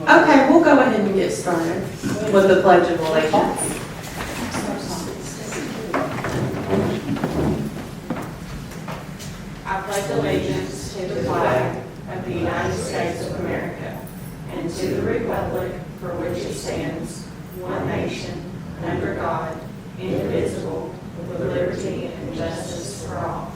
Okay, we'll go ahead and get started with the Pledge of Allegiance. I pledge allegiance to the flag of the United States of America and to the republic for which it stands, one nation, under God, indivisible, with liberty and justice for all.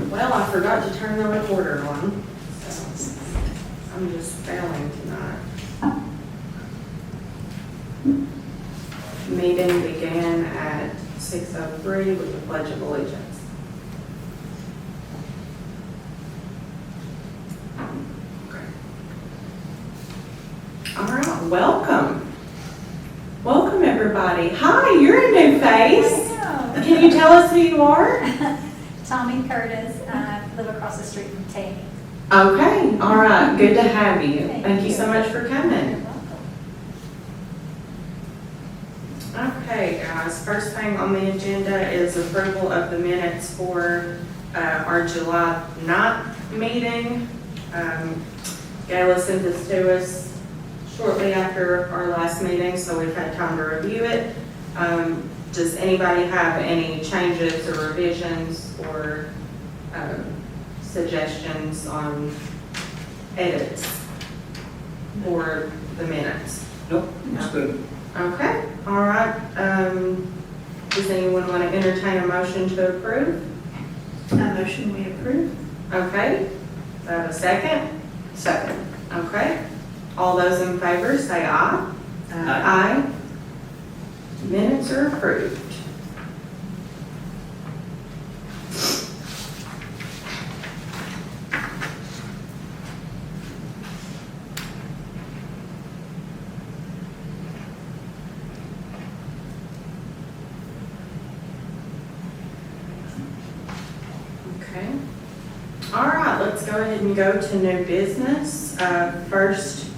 Well, I forgot to turn the recorder on, so I'm just failing tonight. Meeting began at 6:03 with the Pledge of Allegiance. Okay. All right, welcome. Welcome, everybody. Hi, you're a new face. Can you tell us who you are? Tommy Curtis, I live across the street from Tammy. Okay, all right, good to have you. Thank Thank you you. so much for You're coming. welcome. Okay, guys, first thing on the agenda is approval of the minutes for our July 9th meeting. Gayla sent this to us shortly after our last meeting, so we've had time to review it. Does anybody have any changes or revisions or suggestions on edits for the minutes? Nope, that's good. Okay, all right. Does anyone want to entertain a motion to approve? A motion we approve? Okay, do I have a second? Second. Okay, all those in favor say aye. Aye. Minutes are approved. Okay. All right, let's go ahead and go to new business. First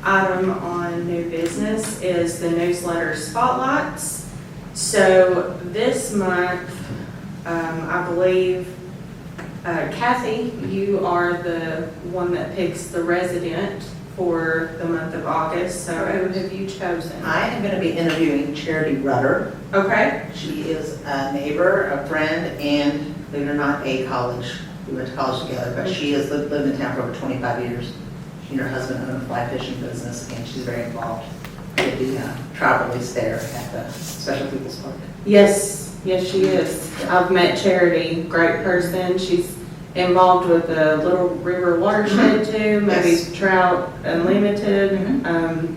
item on new business is the newsletter spotlights. So this month, I believe, Kathy, you are the one that picks the resident for the month of August. So who have you chosen? I am going to be interviewing Charity Rudder. Okay, She is a neighbor, a friend, and believe it or not, a college. We went to college together, but she has lived in town for over 25 years. She and her husband own a fly fishing business, and she's very involved with the travel release there at the Special People's Park. yes, yes, she is. I've met Charity, great person. She's involved with the Little River Watershed too, maybe Yes. Trout Unlimited. Mhm.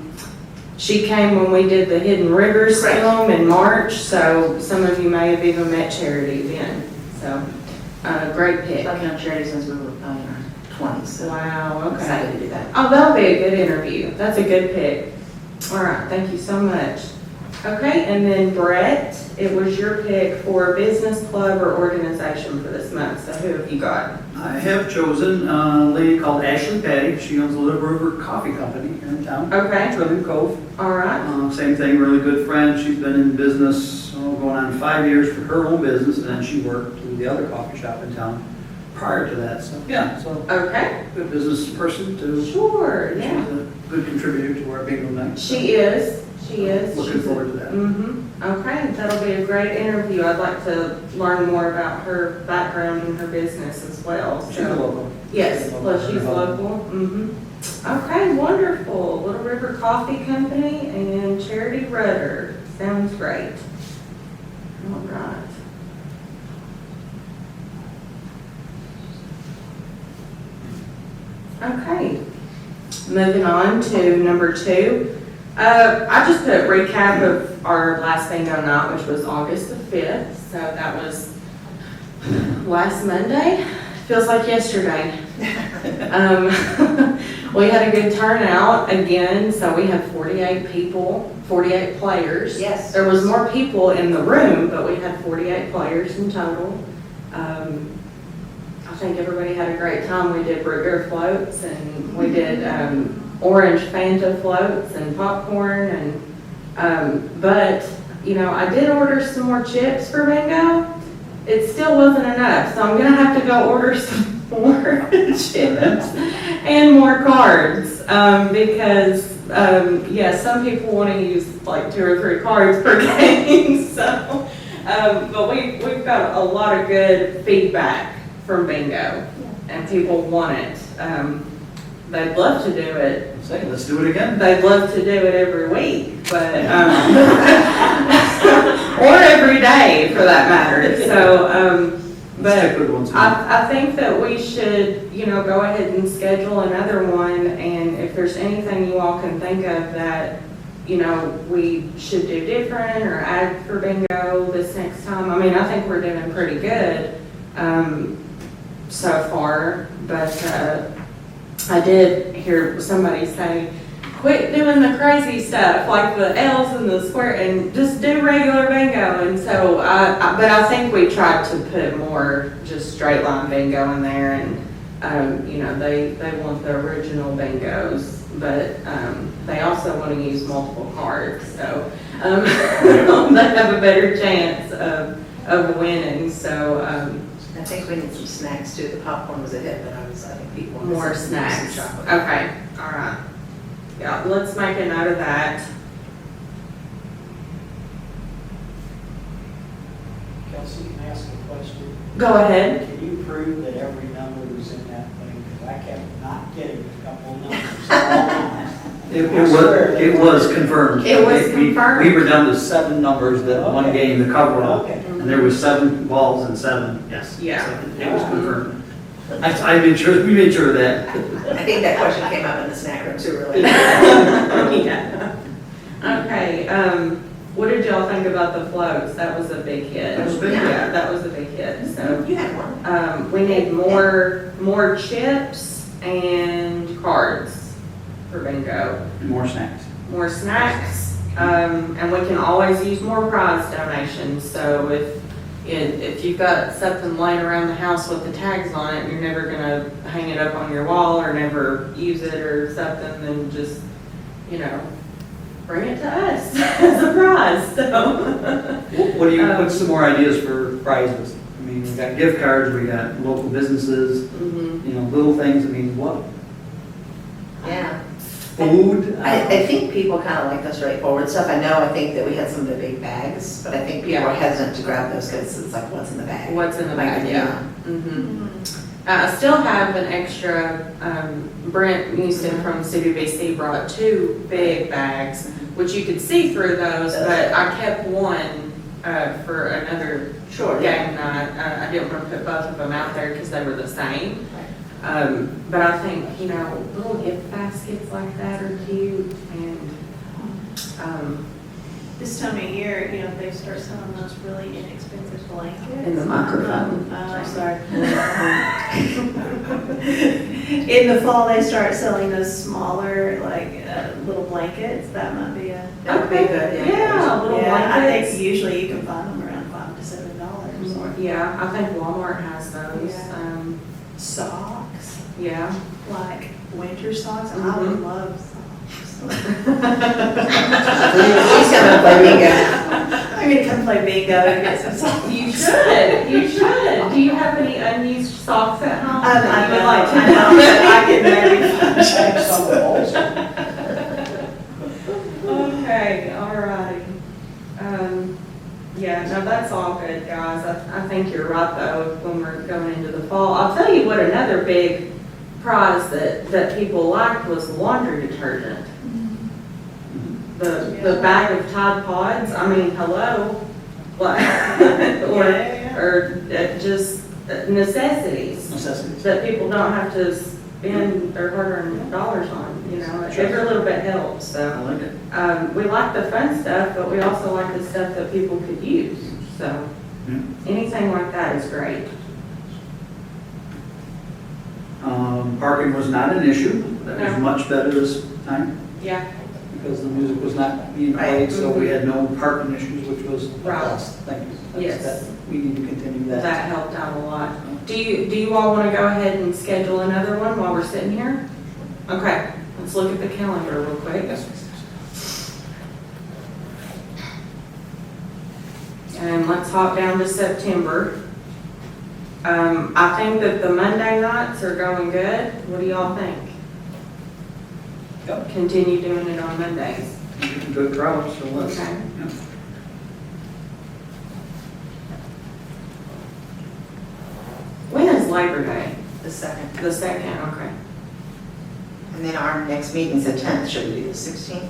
She came when we did the Hidden Rivers Correct. film in March, so some of you may have even met Charity then. So, great pick. I've known Charity since we were in our 20s, so Wow, I'm okay. excited to do that. Oh, that'll be a good interview. That's a good pick. All right, thank you so much. Okay, and then Brett, it was your pick for business club or organization for this month, so who have you got? I have chosen a lady called Ashley Patty. She owns a Little River Coffee Company here in town. Okay, Trillium Cove. all right, Same thing, really good friend. She's been in business, going on 5 years for her own business, and then she worked in the other coffee shop in town prior to that. So, yeah, so okay, good business person too. sure, She's yeah. a good contributor to our bingo night. She is. Looking She's forward to that. Okay, that'll be a great interview. I'd like to learn more about her background and her business as well. She's a local. Yes, plus she's local. Okay, wonderful. Little River Coffee Company and Charity Rudder. Sounds great. All right. Okay, moving on to number 2. I just put a recap of our last bingo night, which was August the 5th. So that was last Monday. Feels like yesterday. We had a good turnout again, so we had 48 people, 48 players. Yes. There was more people in the room, but we had 48 players in total. I think everybody had a great time. We did root beer floats, and we did orange Fanta floats and popcorn, and but you know, I did order some more chips for bingo. It still wasn't enough, so I'm gonna have to go order some more chips and more cards, because, yeah, some people want to use like 2 or 3 cards per game, so, but we've got a lot of good feedback from bingo, and people want it. They'd love to do it. Say, let's do it again. They'd love to do it every week, but, or every day for that matter, so, Let's but stick with it once a month. I think that we should, go ahead and schedule another one, and if there's anything you all can think of that, we should do different or add for bingo this next time. I mean, I think we're doing pretty good, so far, but, I did hear somebody say, quit doing the crazy stuff, like the L's and the square, and just do regular bingo. And so, but I think we tried to put more just straight line bingo in there, and, they want the original bingos, but, they also want to use multiple cards, so, they have a better chance of winning, so, I think we need some snacks too. The popcorn was a hit, but I think people want more some snacks. chocolate. Okay, all right. Yeah, let's make a note of that. Kelsey, can I ask a question? Go ahead. Can you prove that every number was in that thing? Because I kept not getting a couple of numbers all along. It was confirmed. It was We confirmed. were down to 7 numbers that one Okay. game, the cover all. Okay. And there was 7 balls and 7, yes. Yeah. So it was confirmed. I made sure, we made sure of that. I think that question came up in the snack room too, really. Yeah. Okay, what did y'all think about the floats? That was a big hit. That was a big hit. Yeah, that was a big hit, so. You had one. We need more chips and cards for bingo. More snacks. More snacks, and we can always use more prize donations, so if you've got something laying around the house with the tags on it, and you're never gonna hang it up on your wall or never use it or something, then just, bring it to us as a prize, so. What do you, what's some more ideas for prizes? I mean, we got gift cards, we got local businesses, Mhm. little things, I mean, what, Yeah. food? I think people kind of like the straightforward stuff. I think that we had some of the big bags, but I think people Yeah. are hesitant to grab those because it's like, what's in the bag? What's in the Like, bag, yeah. Mhm. I still have an extra, Brent Houston from CBBC brought 2 big bags, which you could see through those, but I kept one, for another Sure, yeah. game night. I didn't want to put both of them out there because they were the same. But I think, little gift baskets like that are cute, and, This time of year, they start selling those really inexpensive blankets. in the microphone. I'm sorry. In the fall, they start selling those smaller, little blankets. That might be That would be good, yeah. Yeah, little Yeah, I blankets. think usually you can find them around $5 to $7. Yeah, I think Walmart has those. Yeah. Socks, Yeah. like winter socks. I Mhm. would love socks. He's gonna play bingo. I'm gonna come play bingo and get some socks. You should, you should. Do you have any unused socks at home? I would like to know that I can maybe find Check some of those. Okay, all righty. Yeah, no, that's all good, guys. I think you're right, though, when we're going into the fall. I'll tell you what, another big prize that people liked was laundry detergent. The bag of Tide Pods, I mean, hello. Like, or just necessities Necessities. that people don't have to spend their hard-earned dollars on, every little bit helps, I so. like it. We like the fun stuff, but we also like the stuff that people could use, so Yeah. anything like that is great. Parking was not an issue. That was No. much better this time Yeah. because the music was not being played, so we had no parking issues, which was a Right. plus. Thank you. Yes. That- We need to continue that. That helped out a lot. Do you all want to go ahead and schedule another one while we're sitting here? Okay, let's look at the calendar real quick. And let's hop down to September. I think that the Monday nights are going good. What do y'all think? Yep. Continue doing it on Mondays. Good crowd, so let's. Okay. yeah. When is Labor Day? The second. The second, okay. And then our next meeting's the 10th, should we do the 16th?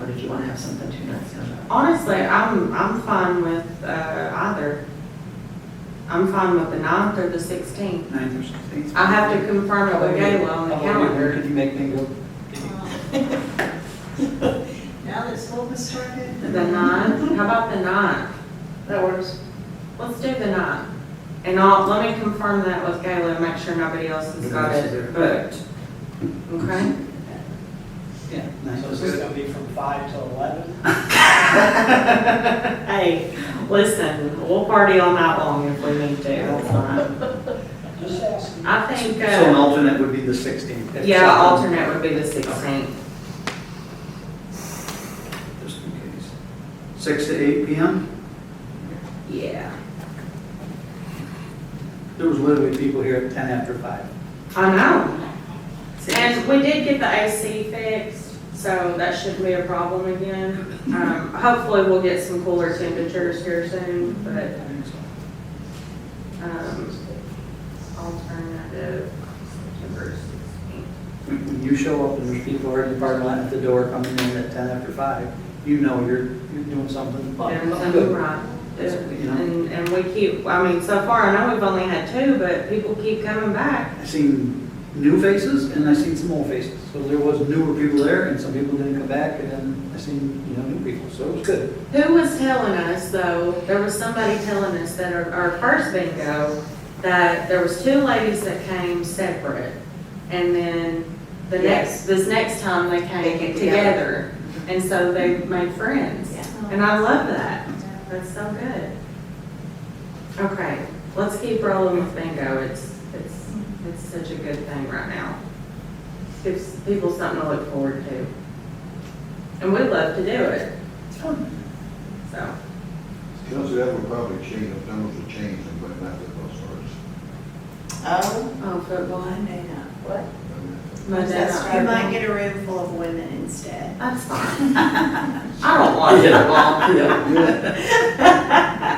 Or did you want to have something 2 nights in? Honestly, I'm fine with, either. I'm fine with the 9th or the 16th. 9th or 16th. I have to confirm it with Gayla on the How about you? calendar. Could you make me go? Now that school has started. The 9th, how about the 9th? That works. Let's do the 9th. And let me confirm that with Gayla and make sure nobody else has got it booked. Okay? Yeah. 9th So or is this 16th. gonna be from 5 till 11? Hey, listen, we'll party all night long if we need to. That's fine. Just asking. I think, So an alternate would be the 16th. if yeah, something- alternate would be the 16th. Just in case. 6 to 8 p.m.? Yeah. There was literally people here at 10 after 5. I know. And we did get the AC fixed, so that shouldn't be a problem again. Hopefully we'll get some cooler temperatures here soon, I but, think so. alternative September 16th. When you show up and there's people already in the parking lot at the door coming in at 10 after 5, you know you're doing something There's something good. right. You know? And we keep, I mean, so far, I know we've only had 2, but people keep coming back. I've seen new faces and I've seen some old faces. So there was newer people there and some people didn't come back and then I seen, new people. So it was good. Who was telling us, though, there was somebody telling us that our first bingo, that there was 2 ladies that came separate. And then this next time they They came came together. And so they made friends. Yeah. And I love that. That's so good. Okay, let's keep rolling with bingo. It's such a good thing right now. Gives people something to look forward to. And we'd love to do it. It's fun. So, Because that will probably change, the numbers will change and when that football starts. oh, football. Monday night. What? Monday That's night. You might get a room full of women instead. That's fine. I don't want football.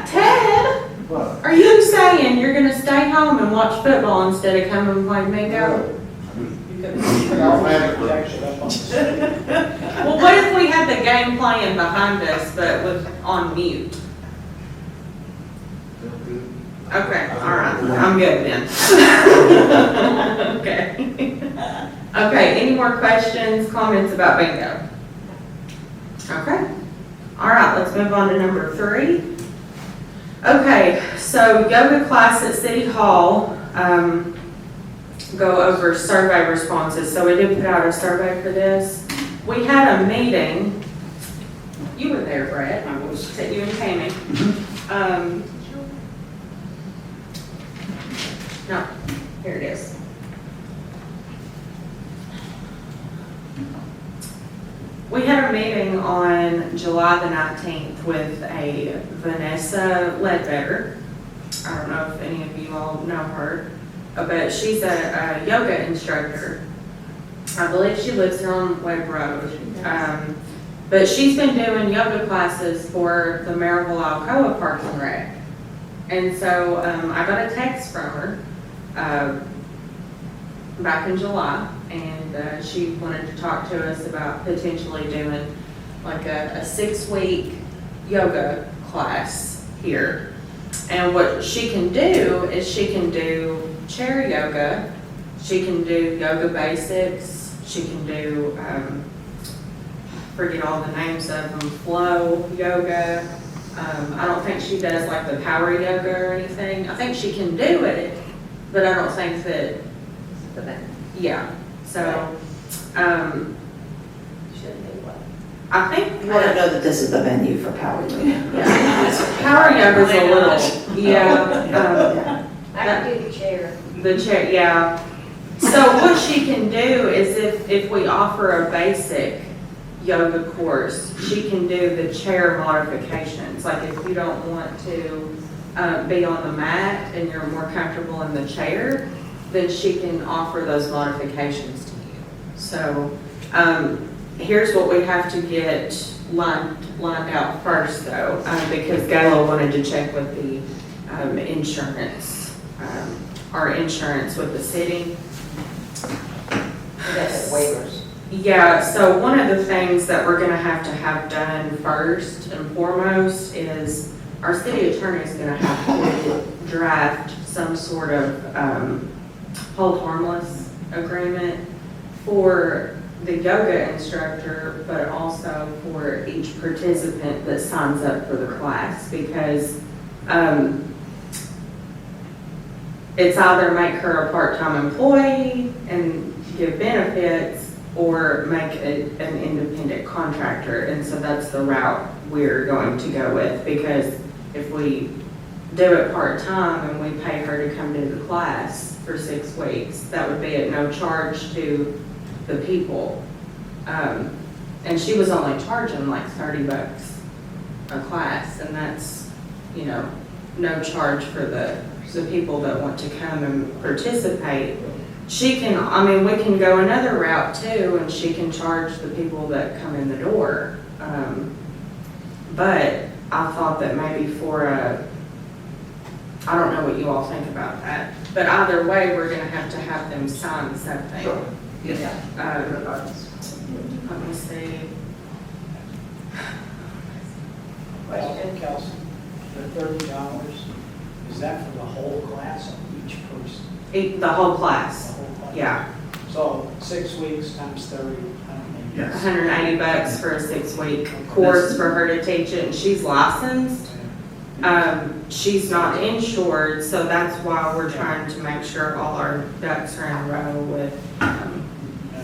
Ted, But, are you saying you're gonna stay home and watch football instead of coming and play bingo? You can I'll have it. project it up on the screen. Well, what if we had the game playing behind us, but with on mute? Okay, all right, I'm good then. Okay. Okay, any more questions, comments about bingo? Okay, all right, let's move on to number 3. Okay, so yoga class at City Hall, go over survey responses. So we did put out a survey for this. We had a meeting, you were there, Brett, I was. said you and Tammy. No, here it is. We had a meeting on July the 19th with a Vanessa Ledbetter. I don't know if any of you all know her, but she's a yoga instructor. I believe she lives here on Webb Road. But she's been doing yoga classes for the Maryville Alcoa Parks and Rec. And so I got a text from her back in July, and she wanted to talk to us about potentially doing like a 6-week yoga class here. And what she can do is she can do chair yoga, she can do yoga basics, she can do, forget all the names of them, flow yoga. I don't think she does like the power yoga or anything. I think she can do it, but I don't think that, yeah. So, I think You want to that, know that this is the venue for power yoga. yeah, power yoga's a little, yeah, I can do the chair. the chair, yeah. So what she can do is if we offer a basic yoga course, she can do the chair modifications. Like if you don't want to be on the mat and you're more comfortable in the chair, then she can offer those modifications to you. So here's what we have to get lined out first though, because Gayla wanted to check with the insurance, our insurance with the city. That's waivers. Yeah, so one of the things that we're gonna have to have done first and foremost is our city attorney is gonna have to draft some sort of hold harmless agreement for the yoga instructor, but also for each participant that signs up for the class, because it's either make her a part-time employee and give benefits, or make an independent contractor. And so that's the route we're going to go with, because if we do it part-time and we pay her to come to the class for 6 weeks, that would be at no charge to the people. And she was only charging like $30 a class, and that's, you know, no charge for the people that want to come and participate. She can, I mean, we can go another route too, and she can charge the people that come in the door. But I thought that maybe for I don't know what you all think about that, but either way, we're gonna have to have them sign something. Sure. Yeah. Regardless. Let me see. Well, Kelsey, the $30, is that for the whole class or each person? The whole The class, whole class? yeah. So 6 weeks times 30, Yes. $180 for a 6-week course for her to teach it, and she's licensed. She's not insured, so that's why we're trying to make sure all our ducks are in a row with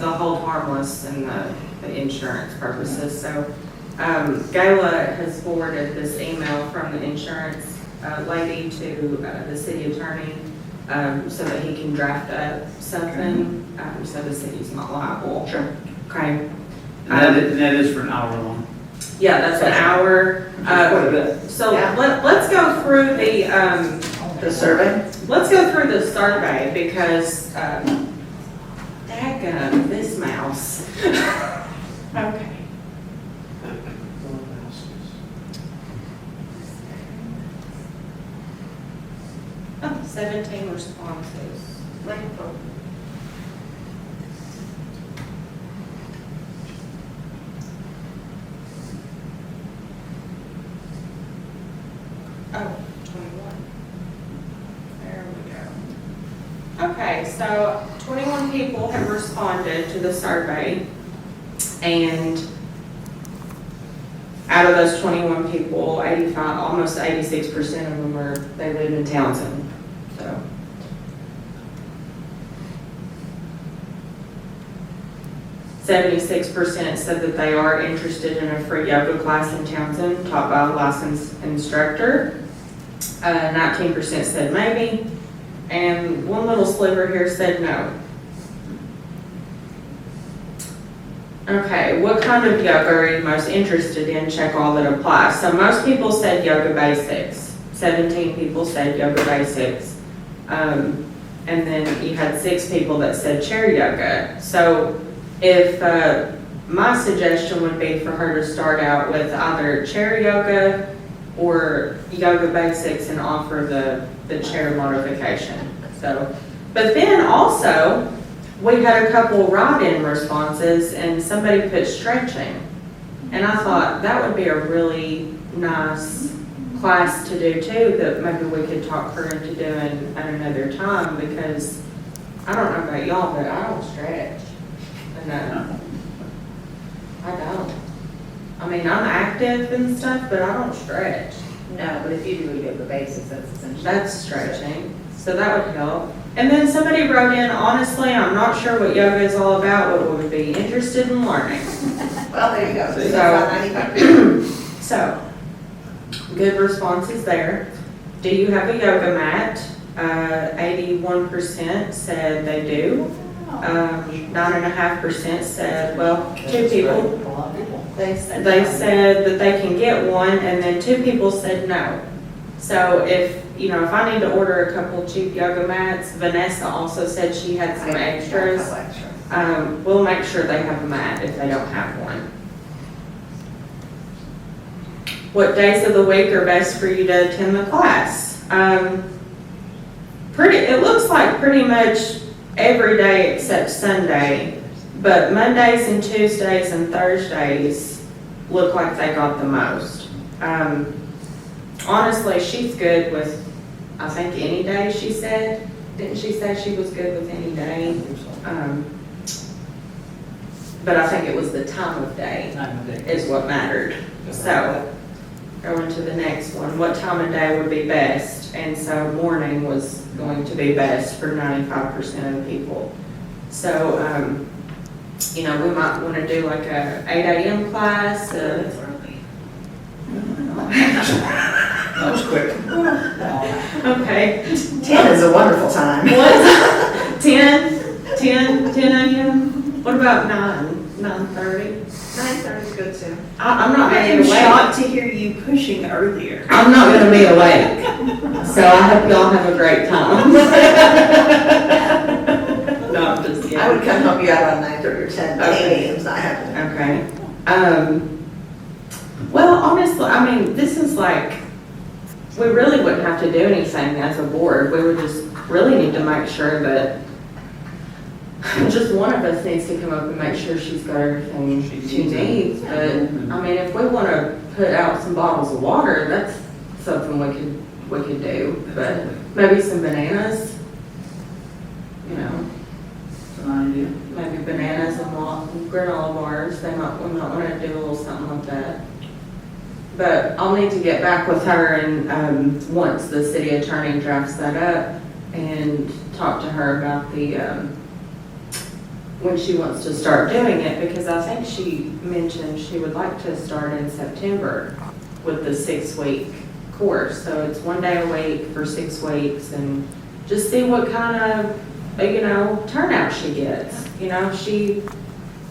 the hold harmless and the insurance purposes. So Gayla has forwarded this email from the insurance lady to the city attorney so that he can draft up something so the city's not liable. Sure. Okay. And that is for an hour long. Yeah, that's an hour. Quite a bit. So Yeah. let's go through the, The survey? let's go through the survey because, daggum, this mouse. Okay. Oh, 17 responses. Oh, 21. There we go. Okay, so 21 people have responded to the survey, and out of those 21 people, 85, almost 86% of them they live in Townsend, so. "76% said that they are interested in a free yoga class in Townsend taught by a licensed instructor. 19% said maybe, and one little sliver here said no. Okay, what kind of yoga are you most interested in? Check all that apply. So most people said yoga basics. 17 people said yoga basics. And then you had 6 people that said chair yoga. So if my suggestion would be for her to start out with either chair yoga or yoga basics and offer the chair modification. So, but then also, we had a couple write-in responses and somebody put stretching. And I thought that would be a really nice class to do too, that maybe we could talk her into doing at another time, because I don't know about y'all, but I don't stretch. No, I don't. I mean, I'm active and stuff, but I don't stretch. No, but if you do yoga basics, that's essentially. That's stretching, so that would help. And then somebody wrote in, honestly, I'm not sure what yoga is all about, but would be interested in learning. Well, there you go. So So- that's about 95%. So, good responses there. Do you have a yoga mat? 81% said they do. 9.5% said, well, 2 people. A lot of people. They said that they can get one, and then 2 people said no. So if I need to order a couple cheap yoga mats, Vanessa also said she had some extras. We'll make sure they have a mat if they don't have one. What days of the week are best for you to attend the class? It looks like pretty much every day except Sunday, but Mondays and Tuesdays and Thursdays look like they got the most. Honestly, she's good with, I think, any day, she said. Didn't she say she was good with any day? But I think it was the time of day is what mattered. So, going to the next one, what time of day would be best? And so morning was going to be best for 95% of people. So, we might want to do like a 8 a.m. class. That was quick. Okay. 10 is a wonderful time. What? 10 a.m.? What about 9:30? 9:30 is good too. I'm not I going am to be awake. shocked to hear you pushing earlier. I'm not going to be awake. So I hope y'all have a great time. No, I'm just kidding. I would come help you out on 9:30 or 10, but 8 a.m. is not happening. Okay. Well, honestly, I mean, this is like, we really wouldn't have to do anything as a board. We would just really need to make sure that just one of us needs to come up and make sure she's got everything she needs. But, I mean, if we want to put out some bottles of water, that's something we could do. But maybe some bananas, It's an idea. maybe bananas and granola bars. We might want to do a little something like that. But I'll need to get back with her and, once the city attorney drafts that up, and talk to her about the, when she wants to start doing it, because I think she mentioned she would like to start in September with the 6-week course. So it's 1 day a week for 6 weeks, and just see what kind of, turnout she gets.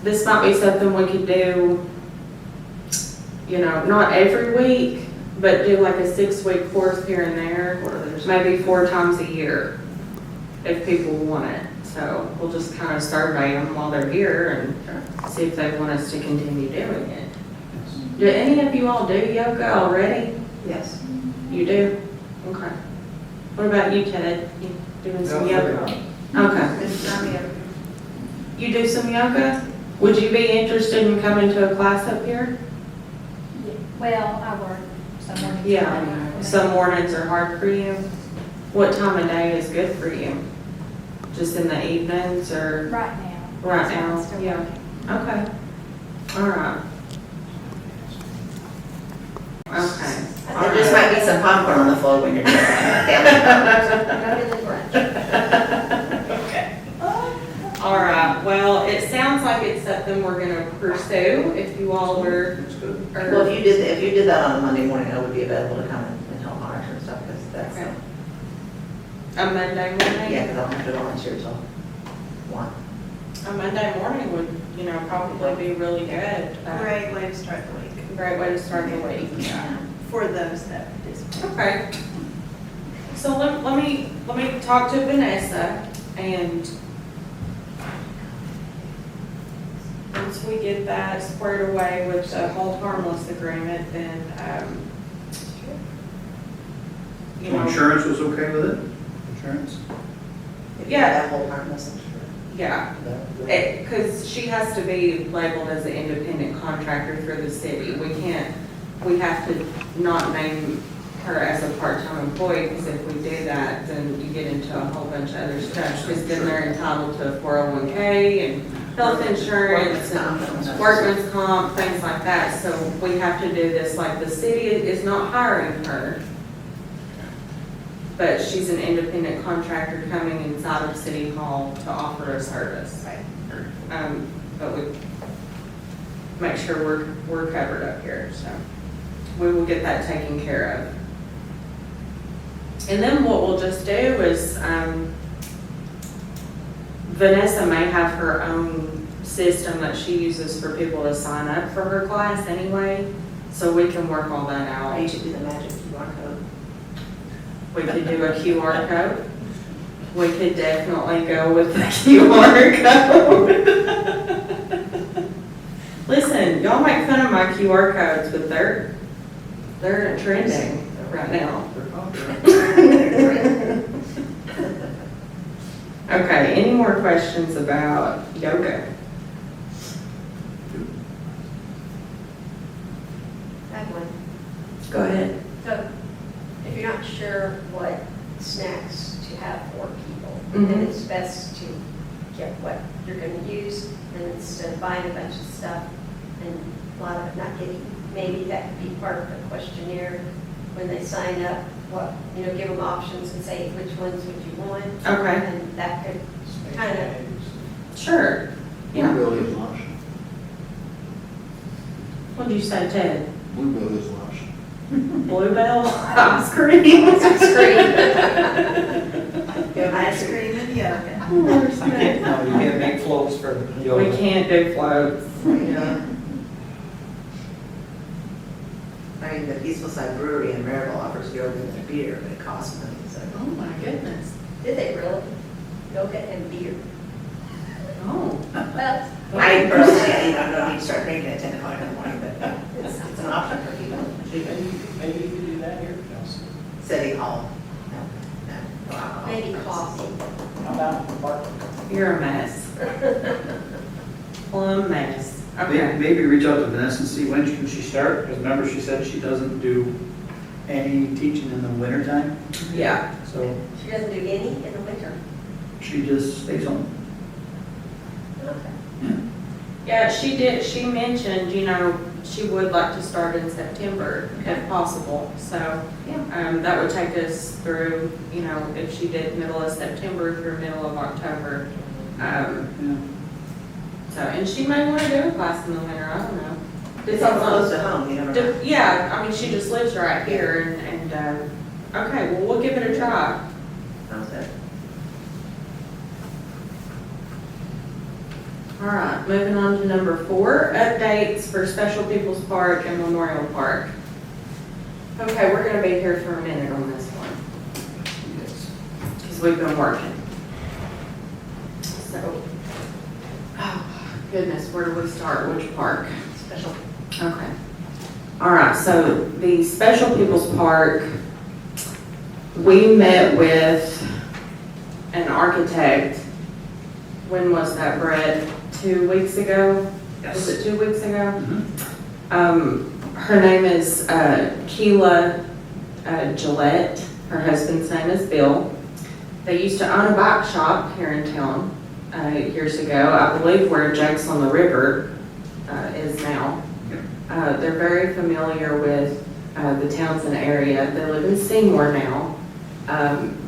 This might be something we could do, not every week, but do like a 6-week course here and there, maybe 4 times a year, if people want it. So we'll just kind of survey them while they're here and see if they want us to continue doing it. Do any of you all do yoga already? Yes. You do? Okay. What about you, Ted? You doing some yoga? Okay. You do some yoga? Would you be interested in coming to a class up here? Well, I work some mornings. Yeah. Some mornings are hard for you. What time of day is good for you? Just in the evenings or? Right now. Right That's why I'm now, still yeah. working. Okay. All right. Okay. There just might be some popcorn on the floor when you're doing that. Go to the brunch. Okay. All right, well, it sounds like it's something we're gonna pursue, if you all were, Well, if you did that on a Monday morning, I would be available to come and help monitor and stuff, because that's, Okay. A Monday morning? yeah, because I don't have to volunteer till 1. A Monday morning would, probably be really good. Great way to start the week Great way to start the week. for those that participate. Okay. So let me talk to Vanessa, and once we get that squared away with the hold harmless agreement, then, Insurance was okay with it? Insurance? Yeah. That whole harmless, I'm sure. yeah, because she has to be labeled as an independent contractor for the city. We have to not name her as a part-time employee, because if we do that, then you get into a whole bunch of other stuff, because then they're entitled to 401k and health insurance and workman's comp, things like that. So we have to do this, like the city is not hiring her, but she's an independent contractor coming inside of City Hall to offer a service. But we make sure we're covered up here, so we will get that taken care of. And then what we'll just do is, Vanessa may have her own system that she uses for people to sign up for her class anyway, so we can work all that Or you out. should do the magic QR code. We could do a QR code. We could definitely go with the QR code. Listen, y'all make fun of my QR codes, but they're trending right now. Okay, any more questions about yoga? I have one. Go ahead. So if you're not sure what snacks to have for people, Mhm. then it's best to get what you're going to use, and instead of buying a bunch of stuff and a lot of it not getting, maybe that could be part of the questionnaire when they sign up, what, give them options and say, which ones would you want? Okay, And that could, Just make Kind of. eggs. sure. Yeah. Bluebell is an option. What'd you say, Ted? Bluebell is an option. Bluebell ice cream? Ice cream and yoga. No, you can't make floats for yoga. We can't do floats. Yeah. I mean, the Peaceful Side Brewery in Maryville offers yoga and beer, but it costs money, so. Oh, my goodness. did they really? Yoga and beer. Oh. Well, I personally, I don't need to start drinking at 10 o'clock in the morning, but it's an option for people. Maybe you could do that here, Kelsey. City Hall. No alcohol. maybe coffee. How about the park? You're a mess. Plum mess. Okay. Maybe reach out to Vanessa and see when can she start, because remember she said she doesn't do any teaching in the wintertime, Yeah. so She doesn't do any in the winter. she just stays home. Okay. Yeah, she did, she mentioned, she would like to start in September if possible. So, that would take us through, if she did middle of September through middle of October. Yeah. So, and she may want to do a class in the winter, I don't know. It's all close to home, you never know. Yeah, I mean, she just lives right here and, okay, well, we'll give it a try. Sounds good. All right, moving on to number 4, updates for Special People's Park and Memorial Park. Okay, we're gonna be here for a minute on this one, because we've been working. So, oh, goodness, where do we start? Which park? Special. Okay. All right, so the Special People's Park, we met with an architect. When was that, Brett? 2 weeks ago? Was it 2 weeks ago? Mhm. Her name is Keela Gillette. Her husband's name is Bill. They used to own a bike shop here in town years ago, I believe where Jake's on the River is now. They're very familiar with the Townsend area. They live in Seymour now,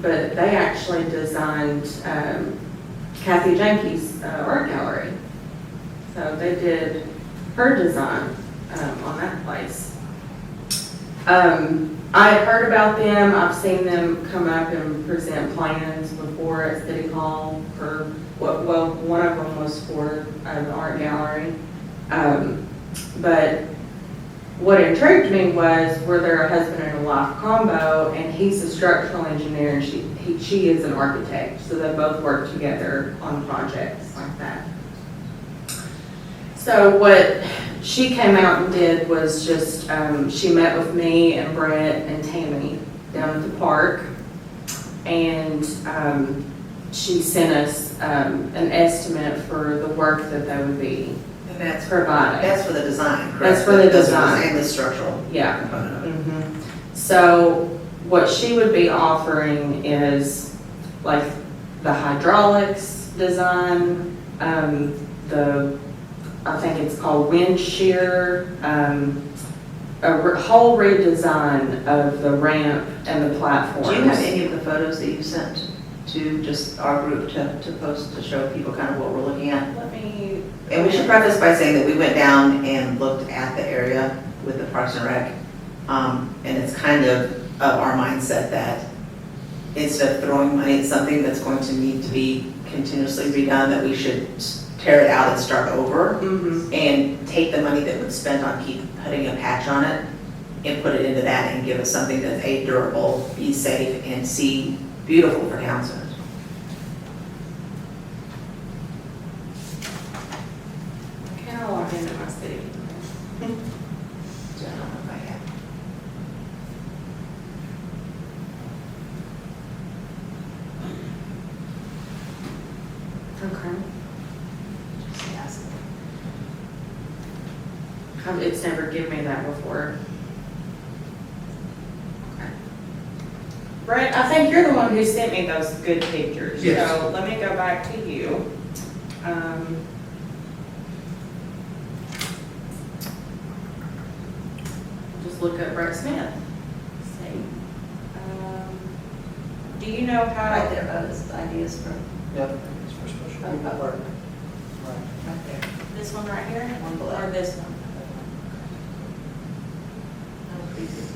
but they actually designed Kathy Jenke's art gallery. So they did her design on that place. I had heard about them. I've seen them come up and present plans before at City Hall for one of them was for an art gallery. But what intrigued me was, were they a husband and a wife combo, and he's a structural engineer and she is an architect, so they both work together on projects like that. So what she came out and did was just, she met with me and Brett and Tammy down at the park, and she sent us an estimate for the work that they would be And that's providing. That's for the design, correct? That's for the design. And the structural Yeah. component of it. Mhm. So what she would be offering is like the hydraulics design, I think it's called wind shear, whole redesign of the ramp and the platforms. Do you have any of the photos that you sent to just our group to post to show people kind of what we're looking at? Let me. And we should preface by saying that we went down and looked at the area with the Parks and Rec. And it's kind of our mindset that instead of throwing money at something that's going to need to be continuously redone, that we should tear it out and start over, Mm-hmm. and take the money that was spent on putting a patch on it and put it into that and give us something that's A, durable, B, safe, and C, beautiful for Townsend. Can I log into my city? So I don't know if I have. Okay. Just ask. It's never given me that before. Okay. Brent, I think you're the one who sent me those good pictures. Yes. So let me go back to you. Just look up Brett Smith. See. Do you know how? Right there, those ideas from, Yep. It's for special. from public, Right. right there. This one right here? One below. Or this one? Oh, previous.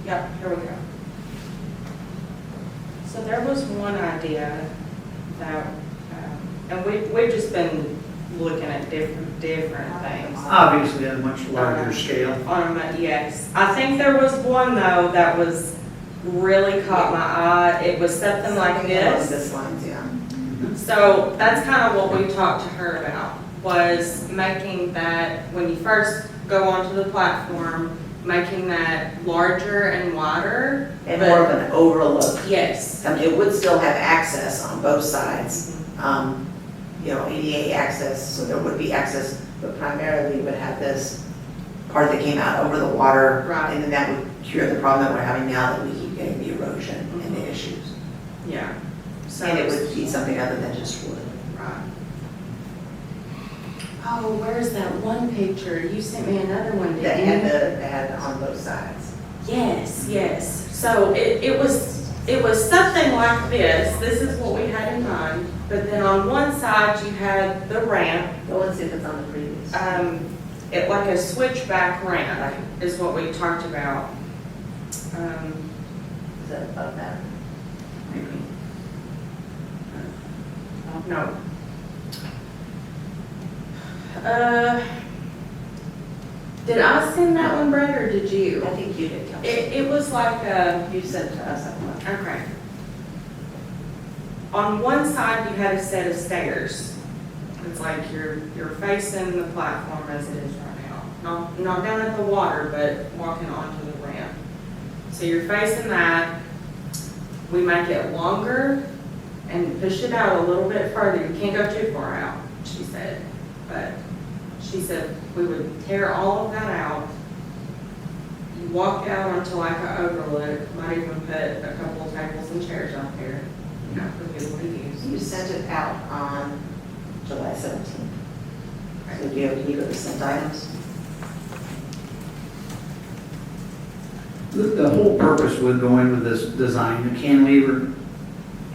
Yep, here we go. So there was one idea that, and we've just been looking at different things. Obviously at a much larger scale. Yes. I think there was one though that was really caught my eye. It was something like Something along this. this lines, yeah. So that's kind of what we talked to her about, was making that, when you first go onto the platform, making that larger and wider. And but- more of an overlook. Yes. I mean, it would still have access on both sides, you know, ADA access, so there would be access, but primarily we would have this part that came out over the water. Right. And then that would cure the problem that we're having now, that we keep getting the erosion and the issues. Yeah. So And it would be something other than just wood. Right. Oh, where's that one picture? You sent me another one, That didn't you? had on both sides. Yes, yes. So it was something like this. This is what we had in mind. But then on one side, you had the ramp, Go and see if it's on the previous. like a switchback ramp is what we talked about. Is that above that? Maybe. No. Did I send that one, Brett, or did you? I think you did, Kelsey. It was like You sent it to us, I thought. okay. On one side, you had a set of stairs. It's like you're facing the platform as it is right now. Not down at the water, but walking onto the ramp. So you're facing that. We make it longer and push it out a little bit further. You can't go too far out, she said. But she said we would tear all of that out. You walk out onto like an overlook, might even put a couple of tables and chairs out there, you know, for people to use. You sent it out on July 17th. So do you have, can you go to sent items? The whole purpose with going with this design, the cantilever,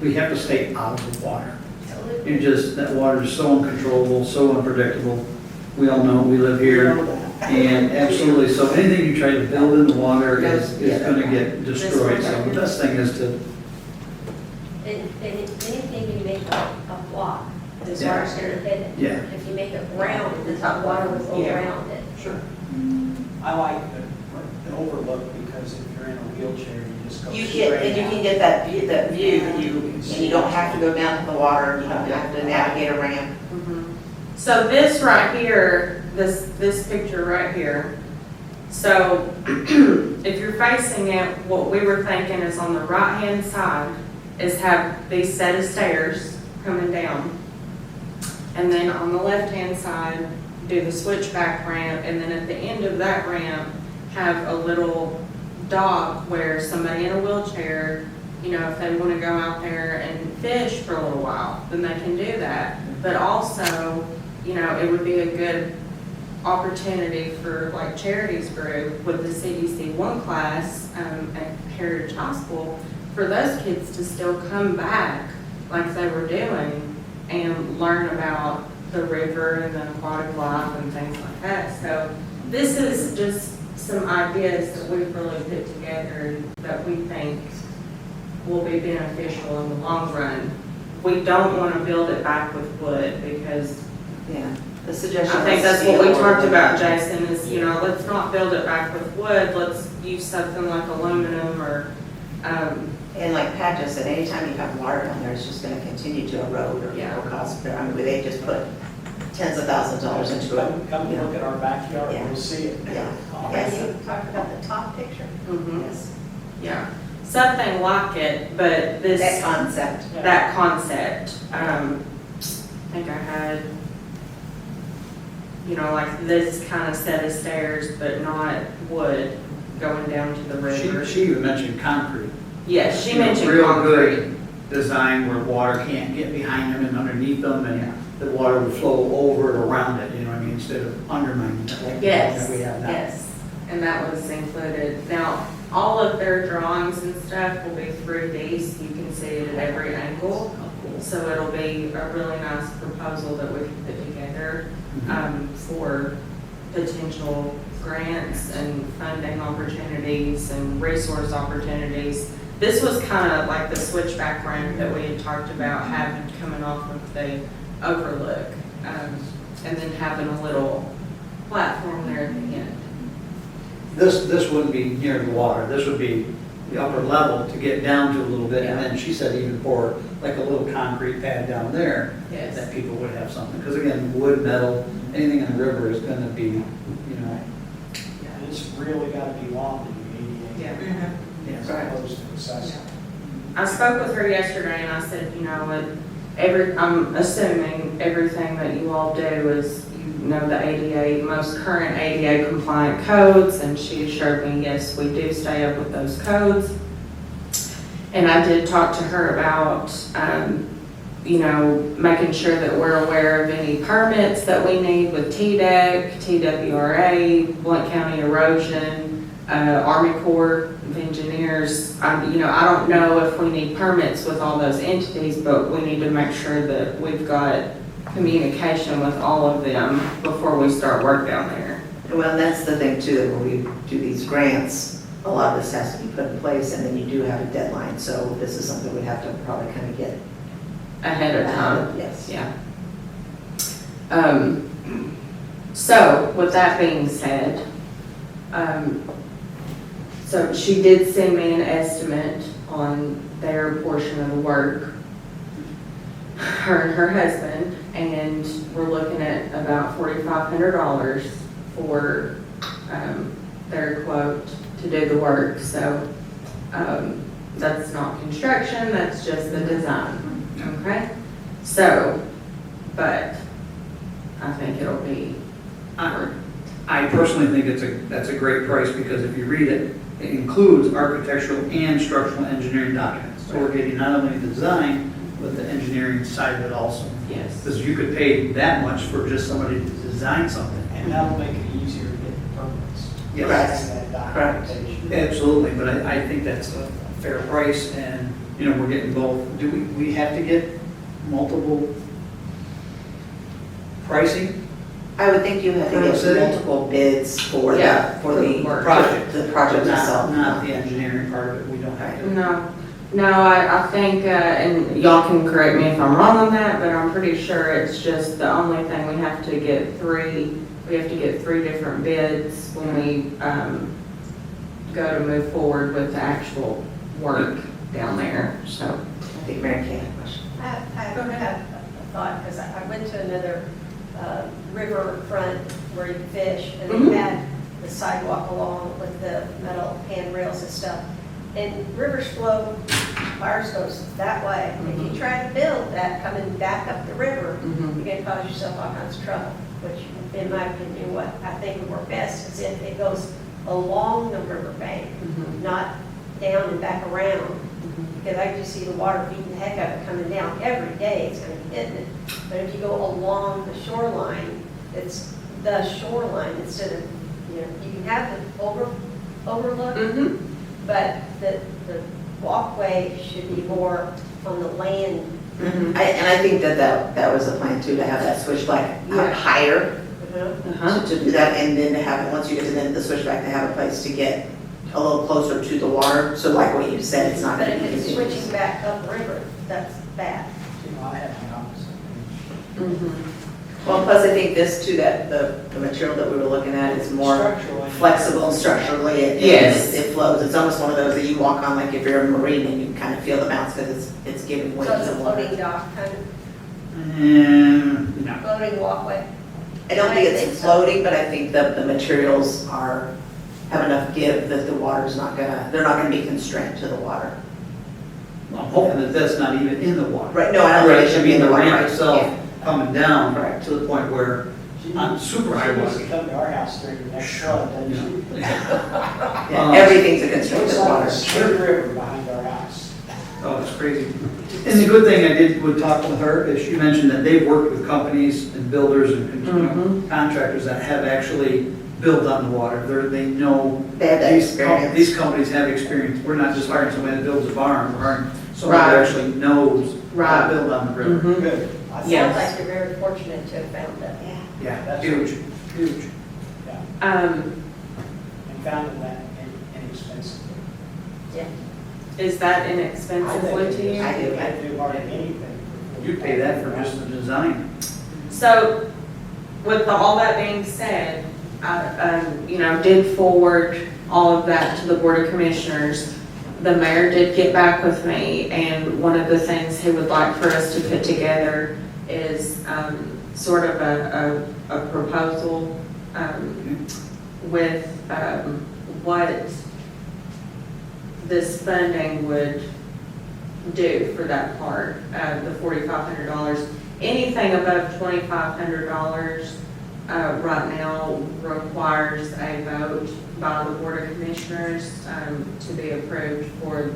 we have to stay out of the water. You just, that water is so uncontrollable, so unpredictable. We all know, we live here, and absolutely, so anything you try to build in the water is gonna get destroyed. So the best thing is to, And anything you make a block, as far as your head, yeah. if you make it round, the top water will go Yeah. around it. Sure. I like the overlook because if you're in a wheelchair, you just go You straight get, and you out. can get that view, and you don't have to go down to the water, you don't have to navigate a ramp. So this right here, this picture right here, so if you're facing it, what we were thinking is on the right-hand side is have these set of stairs coming down. And then on the left-hand side, do the switchback ramp, and then at the end of that ramp, have a little dock where somebody in a wheelchair, you know, if they want to go out there and fish for a little while, then they can do that. But also, you know, it would be a good opportunity for like Charities Group with the CDC-1 class at Heritage High School, for those kids to still come back like they were doing and learn about the river and the aquatic life and things like that. So this is just some ideas that we've really put together that we think will be beneficial in the long run we don't want to build it back with wood because Yeah, the suggestion. I think was that's what we steel or talked about, aluminum. Jason, is, you know, let's not build it back with wood, let's use something like aluminum or, And like Pat just said, anytime you have water down there, it's just gonna continue to erode or Yeah. cause, I mean, they just put tens of thousands of dollars into it. Come Yeah. look at our backyard, Yeah. you'll see it. Yeah. Oh, Yes. And you talked about the top picture. mhm, Yes. yeah, something like it, but this. That concept. That concept. I think I had, you know, like this kind of set of stairs, but not wood going down to the river. She even mentioned concrete. Yes, she You know, mentioned real concrete. good design where water can't get behind them and underneath them, and the water would flow over and around it, you know what I mean, instead of undermining it like Yes, that we have now. yes, and that was included. Now, all of their drawings and stuff will be 3D, so you can see it at every angle. Oh, cool. So it'll be a really nice proposal that we can put together Mhm. for potential grants and funding opportunities and resource opportunities. This was kind of like the switchback ramp that we had talked about having coming off of the overlook, and then having a little platform there at the end. This wouldn't be near the water, this would be the upper level to get down to a little bit, and then she said even pour like a little concrete pad down there, Yes. that people would have something, because again, wood, metal, anything in the river is gonna be, you know, And it's really gotta be long to be Yeah. ADA, as opposed to accessible. I spoke with her yesterday and I said, you know, I'm assuming everything that you all do is, you know, the ADA, most current ADA compliant codes, and she assured me, yes, we do stay up with those codes. And I did talk to her about, you know, making sure that we're aware of any permits that we need with TDEC, TWRA, Blount County Erosion, Army Corps of Engineers. You know, I don't know if we need permits with all those entities, but we need to make sure that we've got communication with all of them before we start work down there. Well, that's the thing too, that when we do these grants, a lot of this has to be put in place, and then you do have a deadline, so this is something we have to probably kind of get. Ahead of time. Yes. Yeah. So with that being said, so she did send me an estimate on their portion of the work, her and her husband, and we're looking at about $4,500 for, their quote to do the work. So, that's not construction, that's just the design. Okay, so, but I think it'll be, I personally think that's a great price, because if you read it, it includes architectural and structural engineering documents. So we're getting not only the design, but the engineering side of it also. yes. Because you could pay that much for just somebody to design something. And that'll make it easier to get the permits. Yes. And that Correct. documentation. Absolutely, but I think that's a fair price, and, you know, we're getting both. Do we have to get multiple pricing? I would think you have to For the get city? multiple bids for Yeah, the, for the work. Project. The project But itself. Not the engineering part of it, we don't have to. No, I think, and y'all can correct me if I'm wrong on that, but I'm pretty sure it's just the only thing we have to get we have to get 3 different bids when we, go to move forward with the actual work down there, so. I think Mary Kay had a question. I have a thought, because I went to another riverfront where you fish, and Mhm. they had the sidewalk along with the metal handrails and stuff. And rivers flow, ours goes that way. If you try to build that coming back up the river, Mhm. you're gonna cause yourself all kinds of trouble, which in my opinion, what I think would work best is if it goes along the riverbank, Mhm. not down and back around. Mhm. Because I just see the water beating the heck out of it coming down every day, it's gonna be hitting it. But if you go along the shoreline, it's the shoreline instead of, you know, you can have the overlook, Mhm. but the walkway should be more on the land. Mhm. And I think that was the plan too, to have that switchback Yeah. up higher, Uh-huh. to do that, and then to have it, once you get to the switchback, to have a place to get a little closer to the water, so like what you said, it's not But going if to be it's continuous. switching back upriver, that's bad. I have the opposite. Well, plus I think this too, that the material that we were looking at is more Structurally. flexible structurally. Yes. It flows. It's almost one of those that you walk on, like if you're a marine and you kind of feel the bounce because it's giving weight So to it's a the water. floating dock, kind of And, no. floating walkway. I don't think I think it's so. floating, but I think the materials have enough give that the water's they're not gonna be constrained to the water. I'm hoping that that's not even in the water. Right, no, I don't think it should be in the water. ramp right, itself yeah. coming down Correct. to the point where I'm super high She needs water. to come to our house during the next flood, doesn't she? Yeah, everything's a constraint Looks to like water. a straight river behind our house. Oh, it's crazy. And the good thing I would talk with her is she mentioned that they've worked with companies and builders and contractors that have actually built on the water. They know They have that these experience. companies have experience. We're not just hiring somebody that builds a barn, we're hiring somebody that Right. actually knows how Right. to build on the river. Good. I thought- Yes. Sounds like you're very fortunate to have found that. Yeah, That's huge, huge. And found that inexpensive. Is that inexpensively to you? I do. I'd do hardly anything. You'd pay that for just the design. So, with all that being said, I, did forward all of that to the Board of Commissioners. The mayor did get back with me, and one of the things he would like for us to put together is, sort of a proposal, with, what this funding would do for that part, the $4,500. Anything above $2,500, right now requires a vote by the Board of Commissioners, to be approved for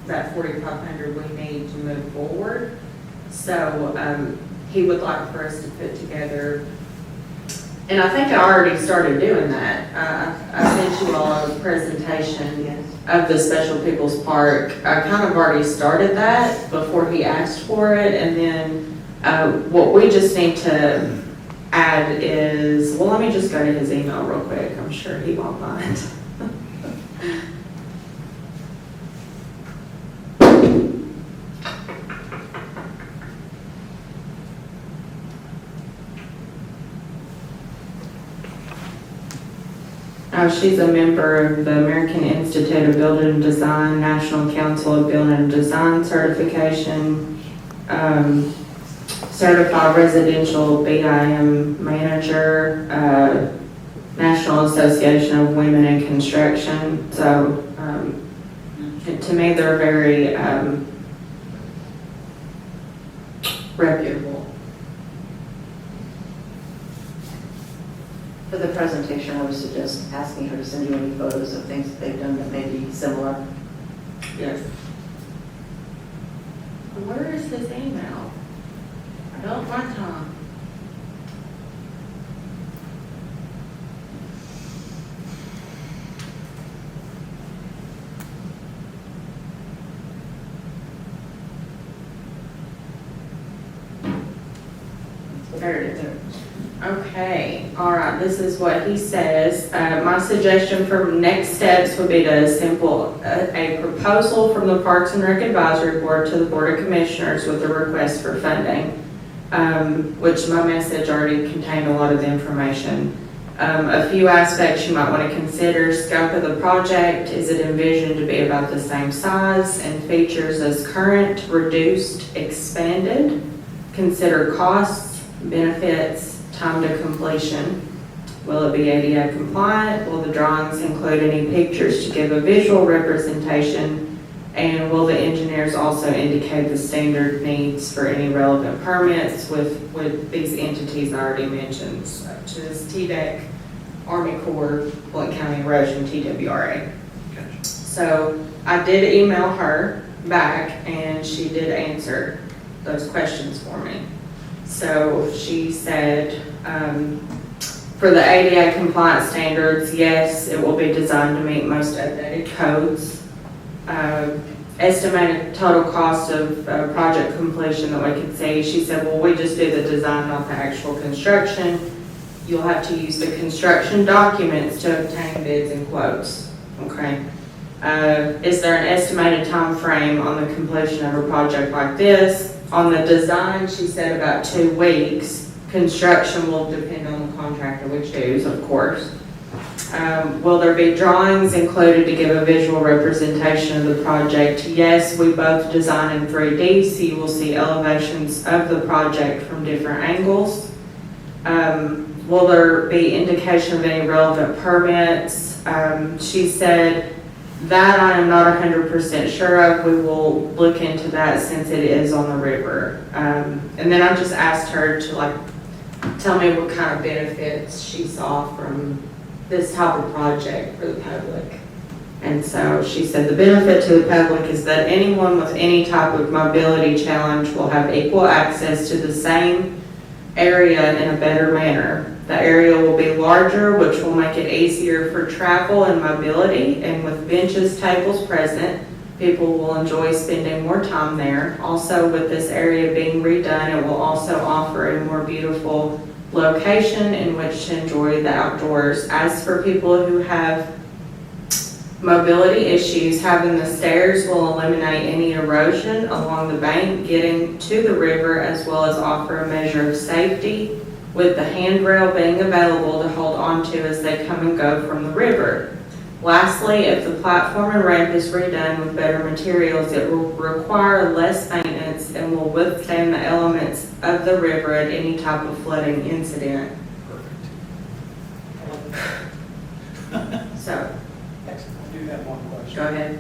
that $4,500 we need to move forward. So, he would like for us to put together, and I think I already started doing that. I sent you all a presentation Yes. of the Special People's Park. I kind of already started that before he asked for it, and then, what we just need to add is, well, let me just go to his email real quick, I'm sure he won't mind. She's a member of the American Institute of Building and Design, National Council of Building and Design certification, certified residential BIM manager, National Association of Women in Construction. So, to me, they're very, reputable. For the presentation, I would suggest asking her to send you any photos of things that they've done that may be similar. Yes. Where is his email? I don't find Tom. There it is. Okay, all right, this is what he says. My suggestion for next steps would be to assemble a proposal from the Parks and Rec Advisory Board to the Board of Commissioners with a request for funding, which my message already contained a lot of the information. A few aspects you might want to consider: scope of the project, is it envisioned to be about the same size and features as current, reduced, expanded? Consider costs, benefits, time to completion. Will it be ADA compliant? Will the drawings include any pictures to give a visual representation? And will the engineers also indicate the standard needs for any relevant permits with these entities I already mentioned, such as TDEC, Army Corps, Blount County Erosion, TWRA. So I did email her back, and she did answer those questions for me. So she said, for the ADA compliance standards, yes, it will be designed to meet most updated codes. Estimated total cost of project completion that we could see, she said, well, we just do the design, not the actual construction. You'll have to use the construction documents to obtain bids and quotes, okay? Is there an estimated time frame on the completion of a project like this? On the design, she said about 2 weeks. Construction will depend on the contractor we choose, of course. Will there be drawings included to give a visual representation of the project? Yes, we both design in 3D, so you will see elevations of the project from different angles. Will there be indication of any relevant permits? She said that I am not 100% sure of. We will look into that since it is on the river. And then I just asked her to tell me what kind of benefits she saw from this type of project for the public. And so she said the benefit to the public is that anyone with any type of mobility challenge will have equal access to the same area in a better manner. The area will be larger, which will make it easier for travel and mobility, and with benches, tables present, people will enjoy spending more time there. Also, with this area being redone, it will also offer a more beautiful location in which to enjoy the outdoors. As for people who have mobility issues, having the stairs will eliminate any erosion along the bank getting to the river, as well as offer a measure of safety with the handrail being available to hold onto as they come and go from the river. Lastly, if the platform and ramp is redone with better materials, it will require less maintenance and will withstand the elements of the river at any type of flooding incident. So, Excellent. I do have one question. go ahead.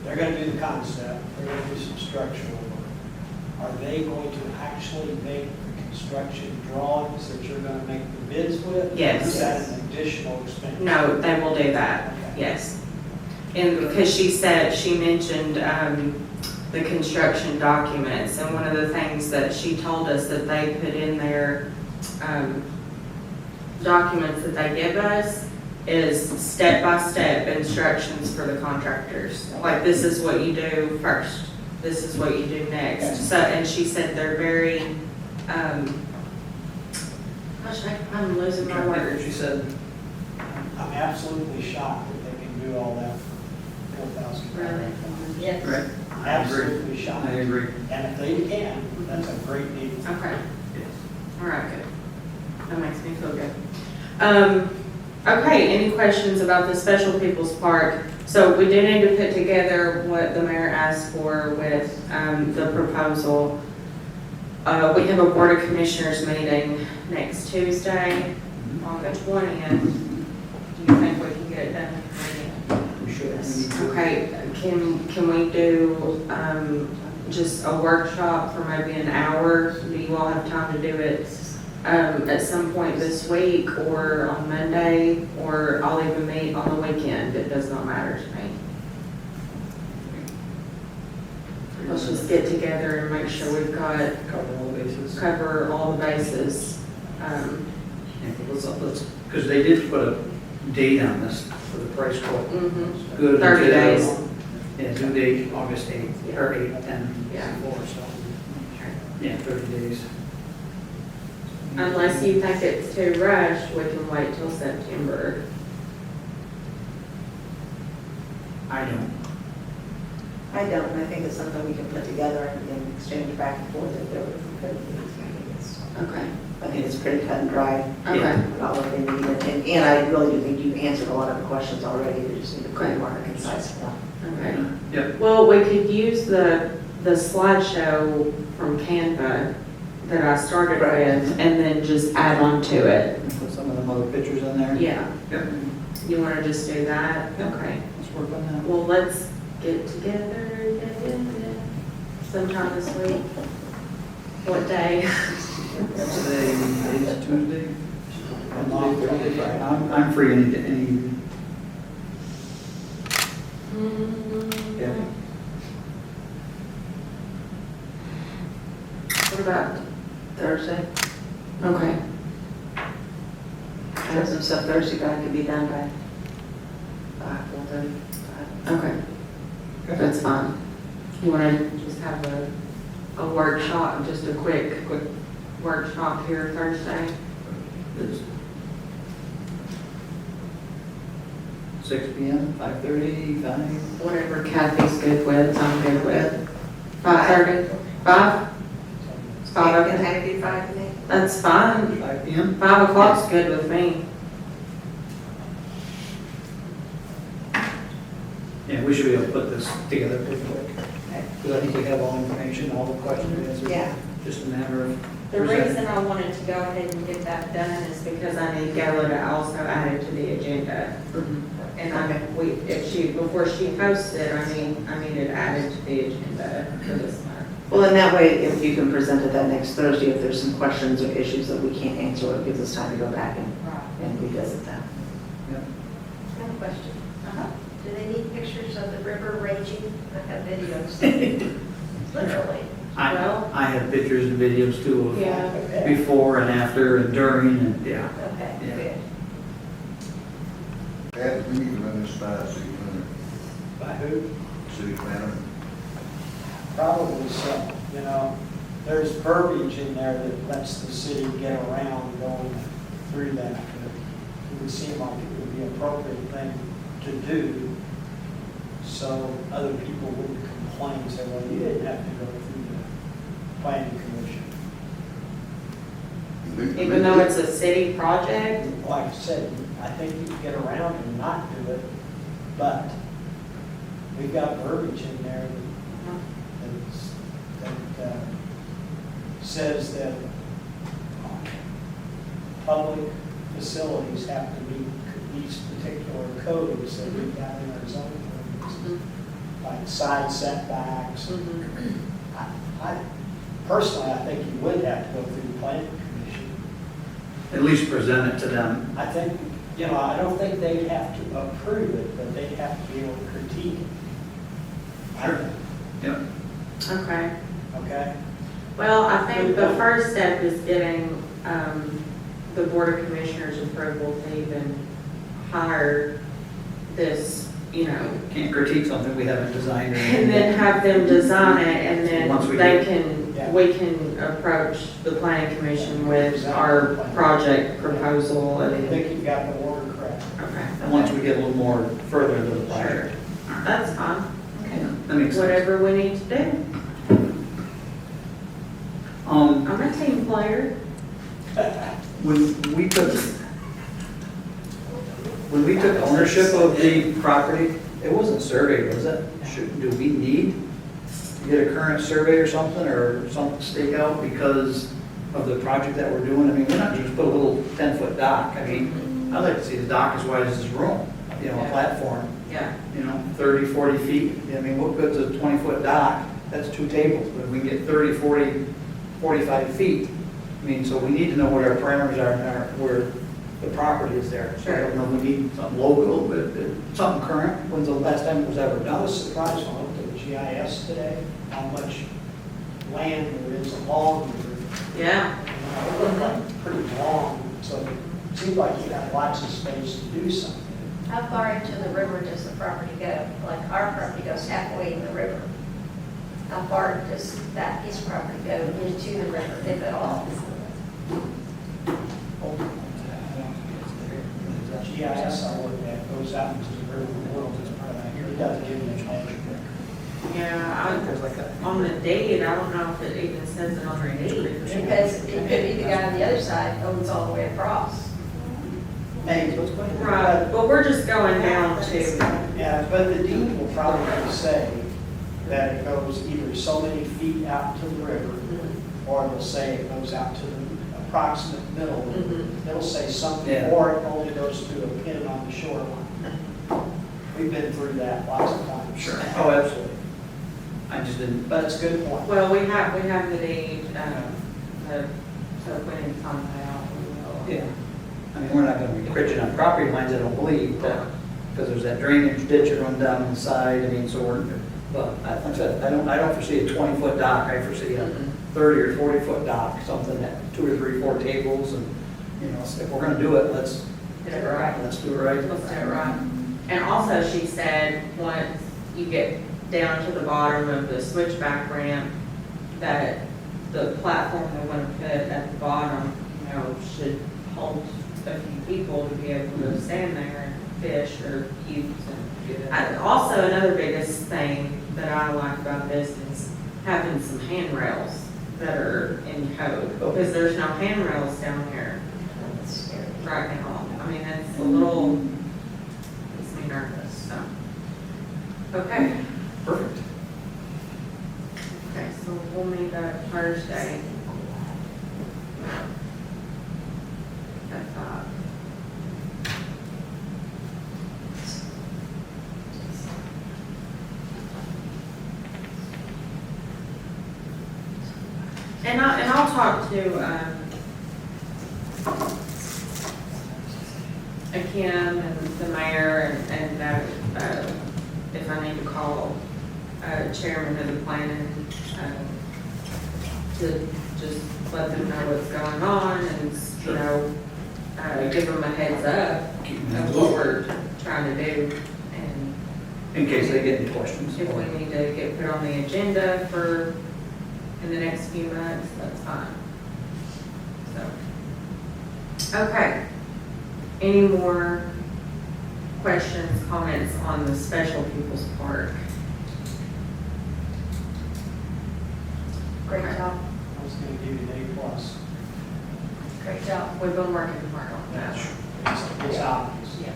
They're gonna do the concept, they're gonna do some structural work. Are they going to actually make the construction drawings that you're gonna make the bids with? Yes. Or is that an additional expense? No, they will do that, yes. And because she mentioned the construction documents, and one of the things that she told us that they put in their documents that they give us is step-by-step instructions for the contractors. Like, this is what you do first, this is what you do next. So, and she said they're very, gosh, I'm losing my words. She said, I'm absolutely shocked that they can do all that for $4,000. Really? Yes. right, Absolutely I shocked. agree. And if they can, that's a great deal. Okay, Yes. all right, good. That makes me feel good. Okay, any questions about the Special People's Park? So we do need to put together what the mayor asked for with the proposal. We have a Board of Commissioners meeting next Tuesday on the 20th. Do you think we can get it done? We should. We need to- Okay, can we do just a workshop for maybe an hour? Do you all have time to do it at some point this week or on Monday? Or I'll even meet on the weekend, it does not matter to me. Let's just get together and make sure we've got, Cover all the bases. cover all the bases. Yeah, let's, because they did put a date on this for the price quote. Mhm. Good. 30 until- days. Yeah, due date, August 8th, or 8th, 10, Yeah. 4, so, yeah, 30 days. Unless you think it's too rushed, we can wait till September. I don't. I don't, and I think it's something we can put together and exchange back and forth if there could be. Okay. I think it's pretty cut and dry, Okay. about what they need, and I really do think you've answered a lot of the questions already, we just need to put Okay. more concise stuff. Okay. Yep. Well, we could use the slideshow from Canva that I started with and then just add on to it. Put some of them other pictures in there. Yeah. Yep. You want to just do that? Yep. Okay. Let's work on that. Well, let's get together sometime this week. What day? Today is Tuesday. Wednesday, Thursday, Friday. I'm free any. Yeah. What about Thursday? Okay. I have some stuff Thursday, but I could be done by 4:30. Okay. That's fine. You want to just have a workshop, just a quick workshop here Thursday? It's 6 PM, 5:30, 5. Whatever Kathy's good with, I'm good with. 5:30? 5? Can 5, okay. I do 5 today? That's fine. 5 PM? 5 o'clock's good with me. Yeah, we should be able to put this together pretty quick. Because I think we have all information, all the questions answered. Yeah. Just a matter of. The reason I wanted to go ahead and get that done is because I need Gayla to also add it to the agenda. And before she posts it, I need it added to the agenda for this month. Well, in that way, if you can present it that next Thursday, if there's some questions or issues that we can't answer, it gives us time to go back and revisit that. I have a question. Uh-huh. Do they need pictures of the river raging? I have videos. Literally. Well- I have pictures and videos too Yeah. of before and after and during and, yeah. Okay, Yeah. good. Ed, we need to run this by city planner, By who? city planner. Probably so, you know, there's verbiage in there that lets the city get around going through that. But it would seem like it would be an appropriate thing to do, so other people wouldn't complain, say, well, you didn't have to go through the planning commission. Even though it's a city project? Like I said, I think you can get around and not do it, but we've got verbiage in there that says that public facilities have to meet these particular codes that we've got in our zoning ordinances, like side setbacks. I personally, I think you would have to go through the planning commission. At least present it to them. I think, you know, I don't think they'd have to approve it, but they'd have to be able to critique it. Sure. Yep. Okay. Okay? Well, I think the first step is getting the Board of Commissioners approval to even hire this, Can't critique something we haven't designed. and then have them design it, and Once we then we can approach the planning commission with our project proposal I and, think you've got the order correct. okay. And once we get a little more further into the project. That's fine. That makes sense. Whatever we need to do. I'm a team player. When we took ownership of the property, it wasn't surveyed, was it? Do we need to get a current survey or something stake out because of the project that we're doing? I mean, we're not just put a little 10-foot dock. I mean, I'd like to see the dock as wide as this room, a platform, Yeah. 30, 40 feet. I mean, what good's a 20-foot dock? That's 2 tables, but we can get 30, 40, 45 feet. I mean, so we need to know what our parameters are and where the property is there. So I don't know, we need something local, but something current. When's the last time it was ever I done? was surprised when I looked at the GIS today, how much land there is along the river. Yeah. It looked like pretty long, so it seemed like you got lots of space to do something. How far into the river does the property go? Like our property goes halfway in the river. How far does that piece of property go into the river, if at all? GIS I looked at goes out into the river world, it doesn't give you much. Yeah, on the deed, I don't know if it even says it on the deed. Because it could be the guy on the other side owns all the way across. Hey, Right, but we're just going down to, yeah, but the deed will probably say that it goes either so many feet out to the river, or it'll say it goes out to the approximate middle. It'll say something, Yeah. or it only goes through a pin on the shoreline. We've been through that lots of times. Oh, absolutely. I just didn't, But it's a good point. well, we have the deed, so if we need to find that out, we will. yeah. I mean, we're not going to be encroaching on property lines, I don't believe, because there's that drainage ditch that runs down the side. I mean, so but like I said, I don't foresee a 20-foot dock. I foresee a 30 or 40-foot dock, something that 2 or 3, 4 tables, and, if we're going to do it, let's Get it right. Let's do it right. Let's do it right. And also, she said, once you get down to the bottom of the switchback ramp, that the platform they're gonna put at the bottom, should hold a few people to be able to stand there and fish or eat. Also, another biggest thing that I like about this is having some handrails that are in code, because there's no handrails down here That's scary. right now. I mean, it's a little, makes me nervous, so. Okay, Perfect. okay, so we'll meet up Thursday. At 5. And I'll talk to, Kim and the mayor and, if I need to call, chairman of the planning, to just let them know what's going on and, you know, give them a heads up of what we're trying to do. And In case they get any questions. if we need to get put on the agenda for, in the next few months, that's fine. So, okay. Any more questions, comments on the Special People's Park? Great job, I was gonna give you an A+. great job. We've been working hard on that. It's obvious. Yeah.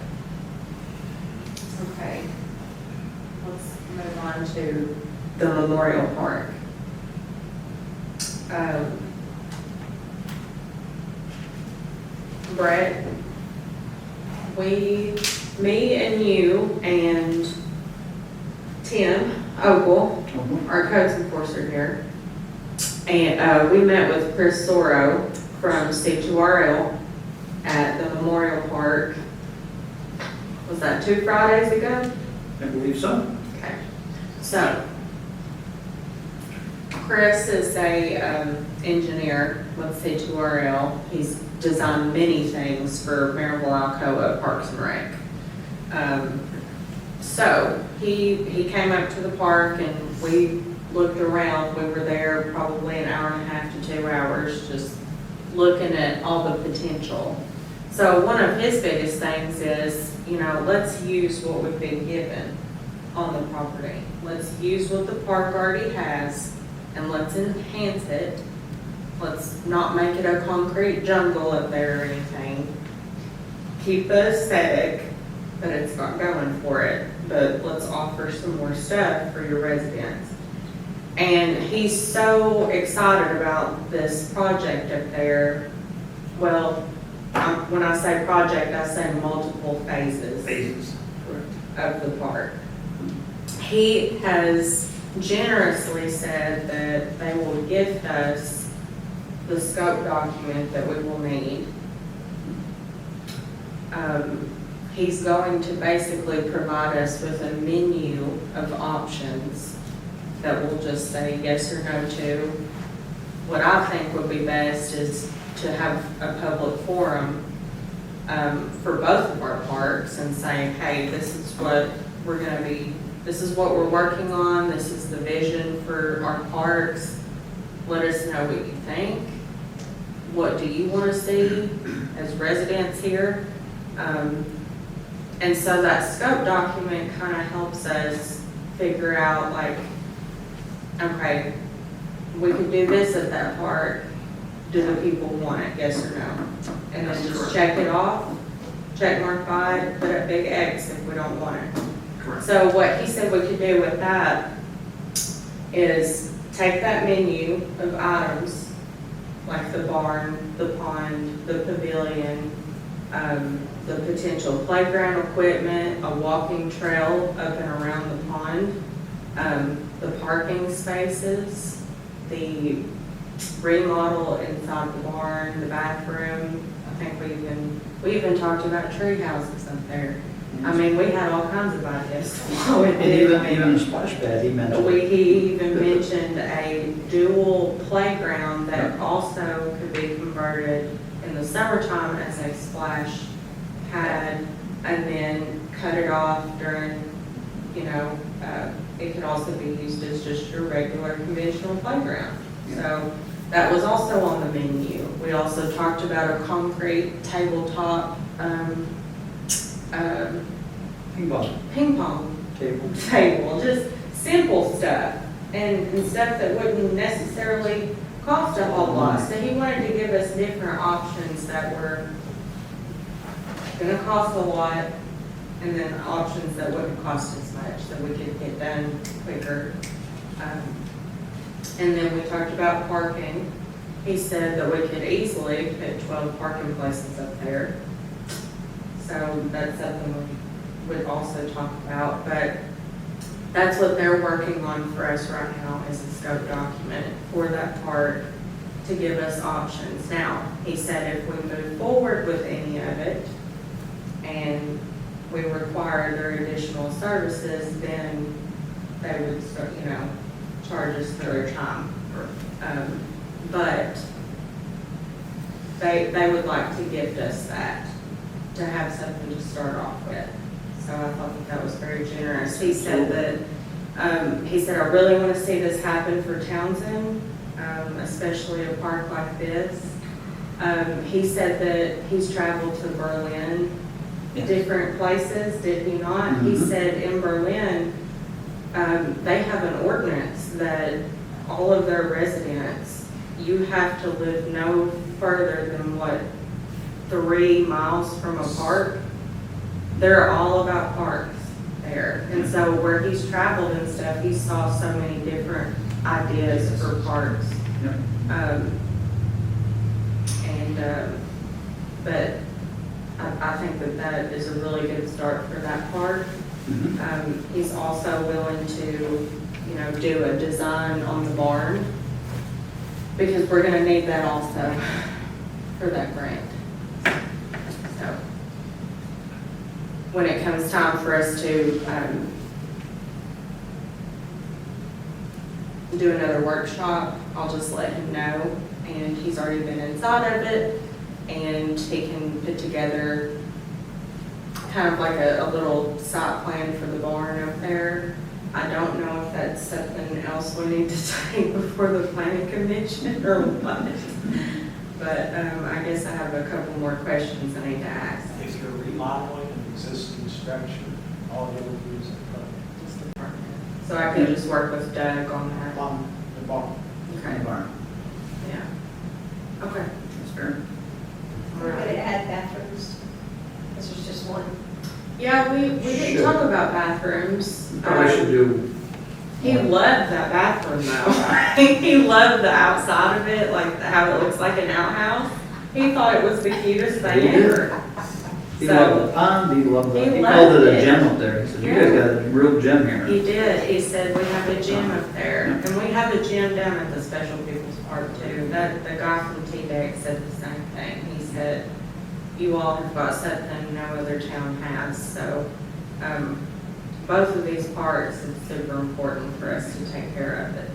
Okay. Let's move on to the Memorial Park. Brett, me and you and Tim Ogle, Mhm. our codes enforcer here, and we met with Chris Soro from C2RL at the Memorial Park. Was that 2 Fridays ago? I believe so. Okay, so Chris is a engineer with C2RL. He's designed many things for Maryville, Alcoa, Parks and Rec. So he came up to the park and we looked around. We were there probably an hour and a half to 2 hours, just looking at all the potential. So one of his biggest things is, you know, let's use what we've been given on the property. Let's use what the park already has and let's enhance it. Let's not make it a concrete jungle up there or anything. Keep the aesthetic, but it's not going for it. But let's offer some more stuff for your residents. And he's so excited about this project up there. Well, when I say project, I say multiple phases Phases. of the park. He has generously said that they will gift us the scope document that we will need. He's going to basically provide us with a menu of options that we'll just say yes or no to. What I think would be best is to have a public forum for both of our parks and say, hey, this is what we're gonna be, this is what we're working on, this is the vision for our parks. Let us know what you think. What do you wanna see as residents here? And so that scope document kind of helps us figure out like, okay, we could do this at that park. Do the people want it, yes or no? And then just check it off, check mark by, put a big X if we don't want it. Correct. So what he said we could do with that is take that menu of items, like the barn, the pond, the pavilion, the potential playground equipment, a walking trail up and around the pond, the parking spaces, the remodel inside the barn, the bathroom. I think we even talked about tree houses up there. I mean, we had all kinds of ideas. And even the splash pad, he mentioned. He even mentioned a dual playground that also could be converted in the summertime as a splash pad and then cut it off during, you know, it could also be used as just your regular conventional playground. So that was also on the menu. We also talked about a concrete tabletop Ping pong ping pong table. table, just simple stuff. and stuff that wouldn't necessarily cost a whole lot. So he wanted to give us different options that were gonna cost a lot, and then options that wouldn't cost as much, so we could get done quicker. And then we talked about parking. He said that we could easily put 12 parking places up there. So that's something we would also talk about, but that's what they're working on for us right now, is a scope document for that part to give us options. Now, he said if we move forward with any of it and we require their additional services, then they would start, charge us for their time. But they would like to gift us that, to have something to start off with. So I thought that was very generous. He said that, I really want to see this happen for Townsend, especially a park like this. He said that he's traveled to Berlin, different places, did he not? He said in Berlin, they have an ordinance that all of their residents, you have to live no further than 3 miles from a park. They're all about parks there. And so where he's traveled and stuff, he saw so many different ideas for parks. But I think that is a really good start for that park. He's also willing to, do a design on the barn, because we're gonna need that also for that grant. So, when it comes time for us to, do another workshop, I'll just let him know, and he's already been inside of it, and he can put together kind of like a little site plan for the barn up there. I don't know if that's something else we need to take before the planning commission or what. But I guess I have a couple more questions I need to ask. If you're remodeling an existing structure, all you would do is Just the barn. So I can just work with Doug on that. on the barn. Okay, Barn. yeah. Okay. That's fair. We're going to add bathrooms. This was just one. Yeah, we didn't Should. talk about bathrooms. Probably should do. He loved that bathroom though. He loved the outside of it, like how it looks like an outhouse. He thought it was the cutest thing ever. He So- loved the pond, he loved He he loved called it a it. gym up there. He said, you guys got a real gym here. He did. He said, we have a gym up there. And we have a gym down at the Special People's Park too. The guy from T-Deck said the same thing. He said, you all have got something no other town has. So, both of these parks, it's super important for us to take care of it.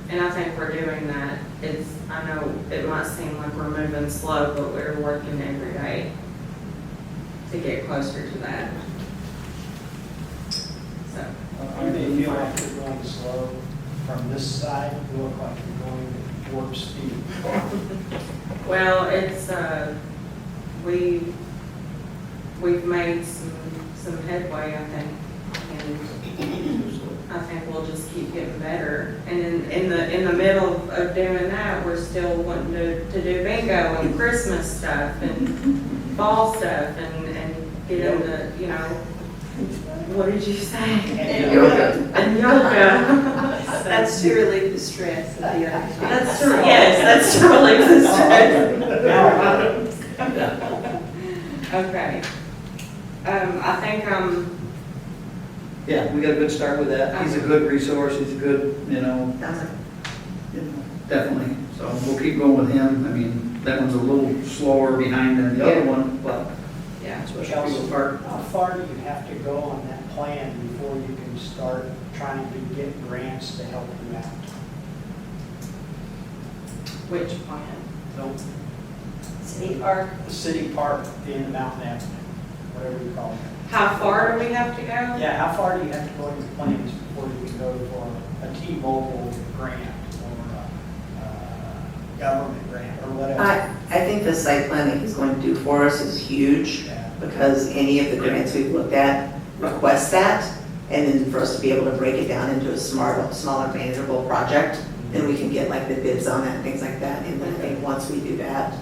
And I think we're doing that. I know it might seem like we're moving slow, but we're working every day to get closer to that. So. You may feel like you're going slow. From this side, you look like you're going at warp speed. Well, it's, we've made some headway, I think, and I think we'll just keep getting better. And in the middle of doing that, we're still wanting to do bingo and Christmas stuff and fall stuff and get into, what did you say? And yoga. And yoga. That's to relieve the stress of the other. That's true, yes, that's to relieve the stress. Okay. I think, Yeah, we got a good start with that. He's a good resource, he's a good, definitely. So we'll keep going with him. I mean, that one's a little slower behind than the other one, but yeah. especially People Park. How far do you have to go on that plan before you can start trying to get grants to help you out? Which plan? City Park. The city park at the end of Mountain Avenue, whatever you call it. How far do we have to go? Yeah, how far do you have to go in your plans before you can go for a T-Mobile grant or a government grant or whatever? I think the site plan that he's going to do for us is huge, Yeah. because any of the grants we've looked at request that. And then for us to be able to break it down into a smaller manageable project, then we can get like the bids on it and things like that. And then I think once we do that,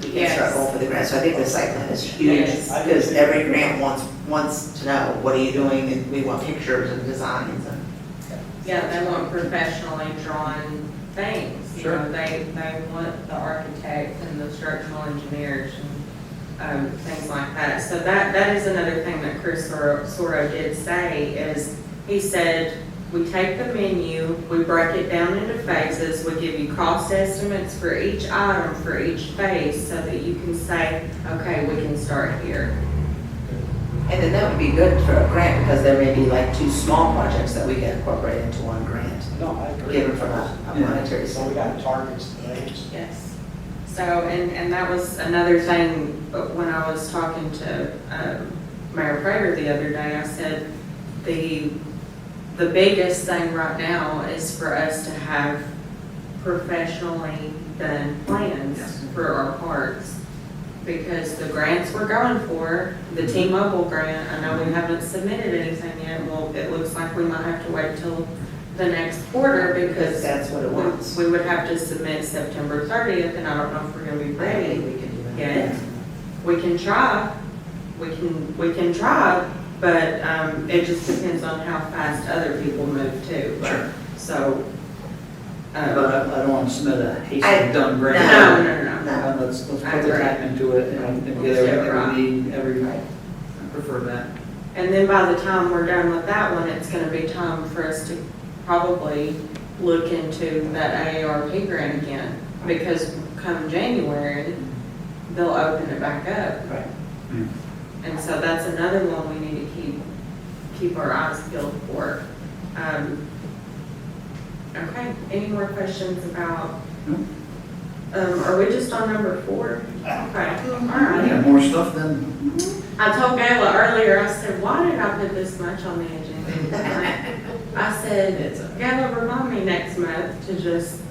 we can start Yes. going for the grant. So I think the site plan is huge, Yes. because every grant wants to know, what are you doing? And we want pictures and designs and. Yeah, they want professionally drawn things. You Sure. know, they want the architect and the structural engineers and things like that. So that is another thing that Chris Soro did say, is he said, we take the menu, we break it down into phases, we give you cost estimates for each item, for each phase, so that you can say, okay, we can start here. And then that would be good for a grant, because there may be like 2 small projects that we can incorporate into one grant, No, I agree. given from a monetary So we standpoint. got targets to reach. Yes. So, and that was another thing, when I was talking to Mayor Prater the other day, I said, the biggest thing right now is for us to have professionally done plans for our parks. Because the grants we're going for, the T-Mobile grant, I know we haven't submitted anything yet. Well, it looks like we might have to wait till the next quarter, because That's what it wants. we would have to submit September 30th, and I don't know if we're gonna be ready We can do that. yet. We can try, we can try, but it just depends on how fast other people move too. Sure. So, But I don't want to submit a I- hastily done grant. no. No. Let's put I the agree. time into it and Let's get do it everything right. we need, Right. I prefer that. And then by the time we're done with that one, it's gonna be time for us to probably look into that AARP grant again. Because come January, they'll open it back up. Right. And so that's another one we need to keep our eyes peeled for. Okay, any more questions about, are we just on number 4? Okay, all I right. got more stuff than, I told Gayla earlier, I said, why did I put this much on the agenda? I said, Gayla, remind me next month to just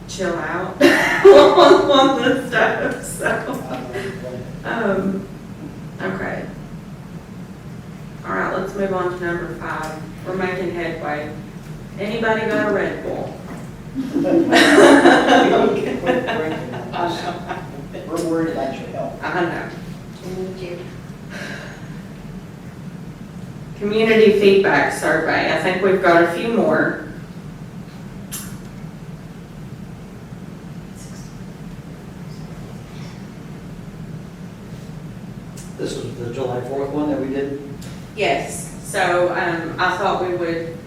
chill out on the stuff, so. Okay. All right, let's move on to number 5. We're making headway. Anybody got a Red Bull? We're worried about your health. I know. Thank you. Community feedback survey. I think we've got a few more. this was the July 4th one that we did. Yes. So I thought we would,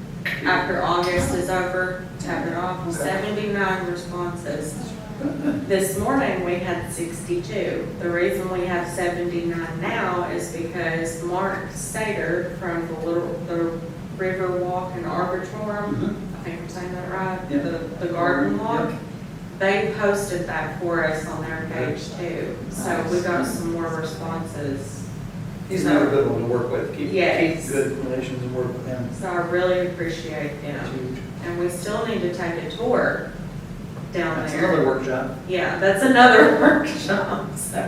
after August is over, tap it off. 79 responses. This morning, we had 62. The reason we have 79 now is because Mark Sater from the River Walk and Arbitrorum, I think I'm saying that right, Yep. the garden walk, Yep. they posted that for us on their page too. So we got some more responses. He's another good one to work with. Keep Yes. good relations and work with him. So I really appreciate them. It's huge. And we still need to take a tour down That's there. another workshop. Yeah, that's another workshop, so,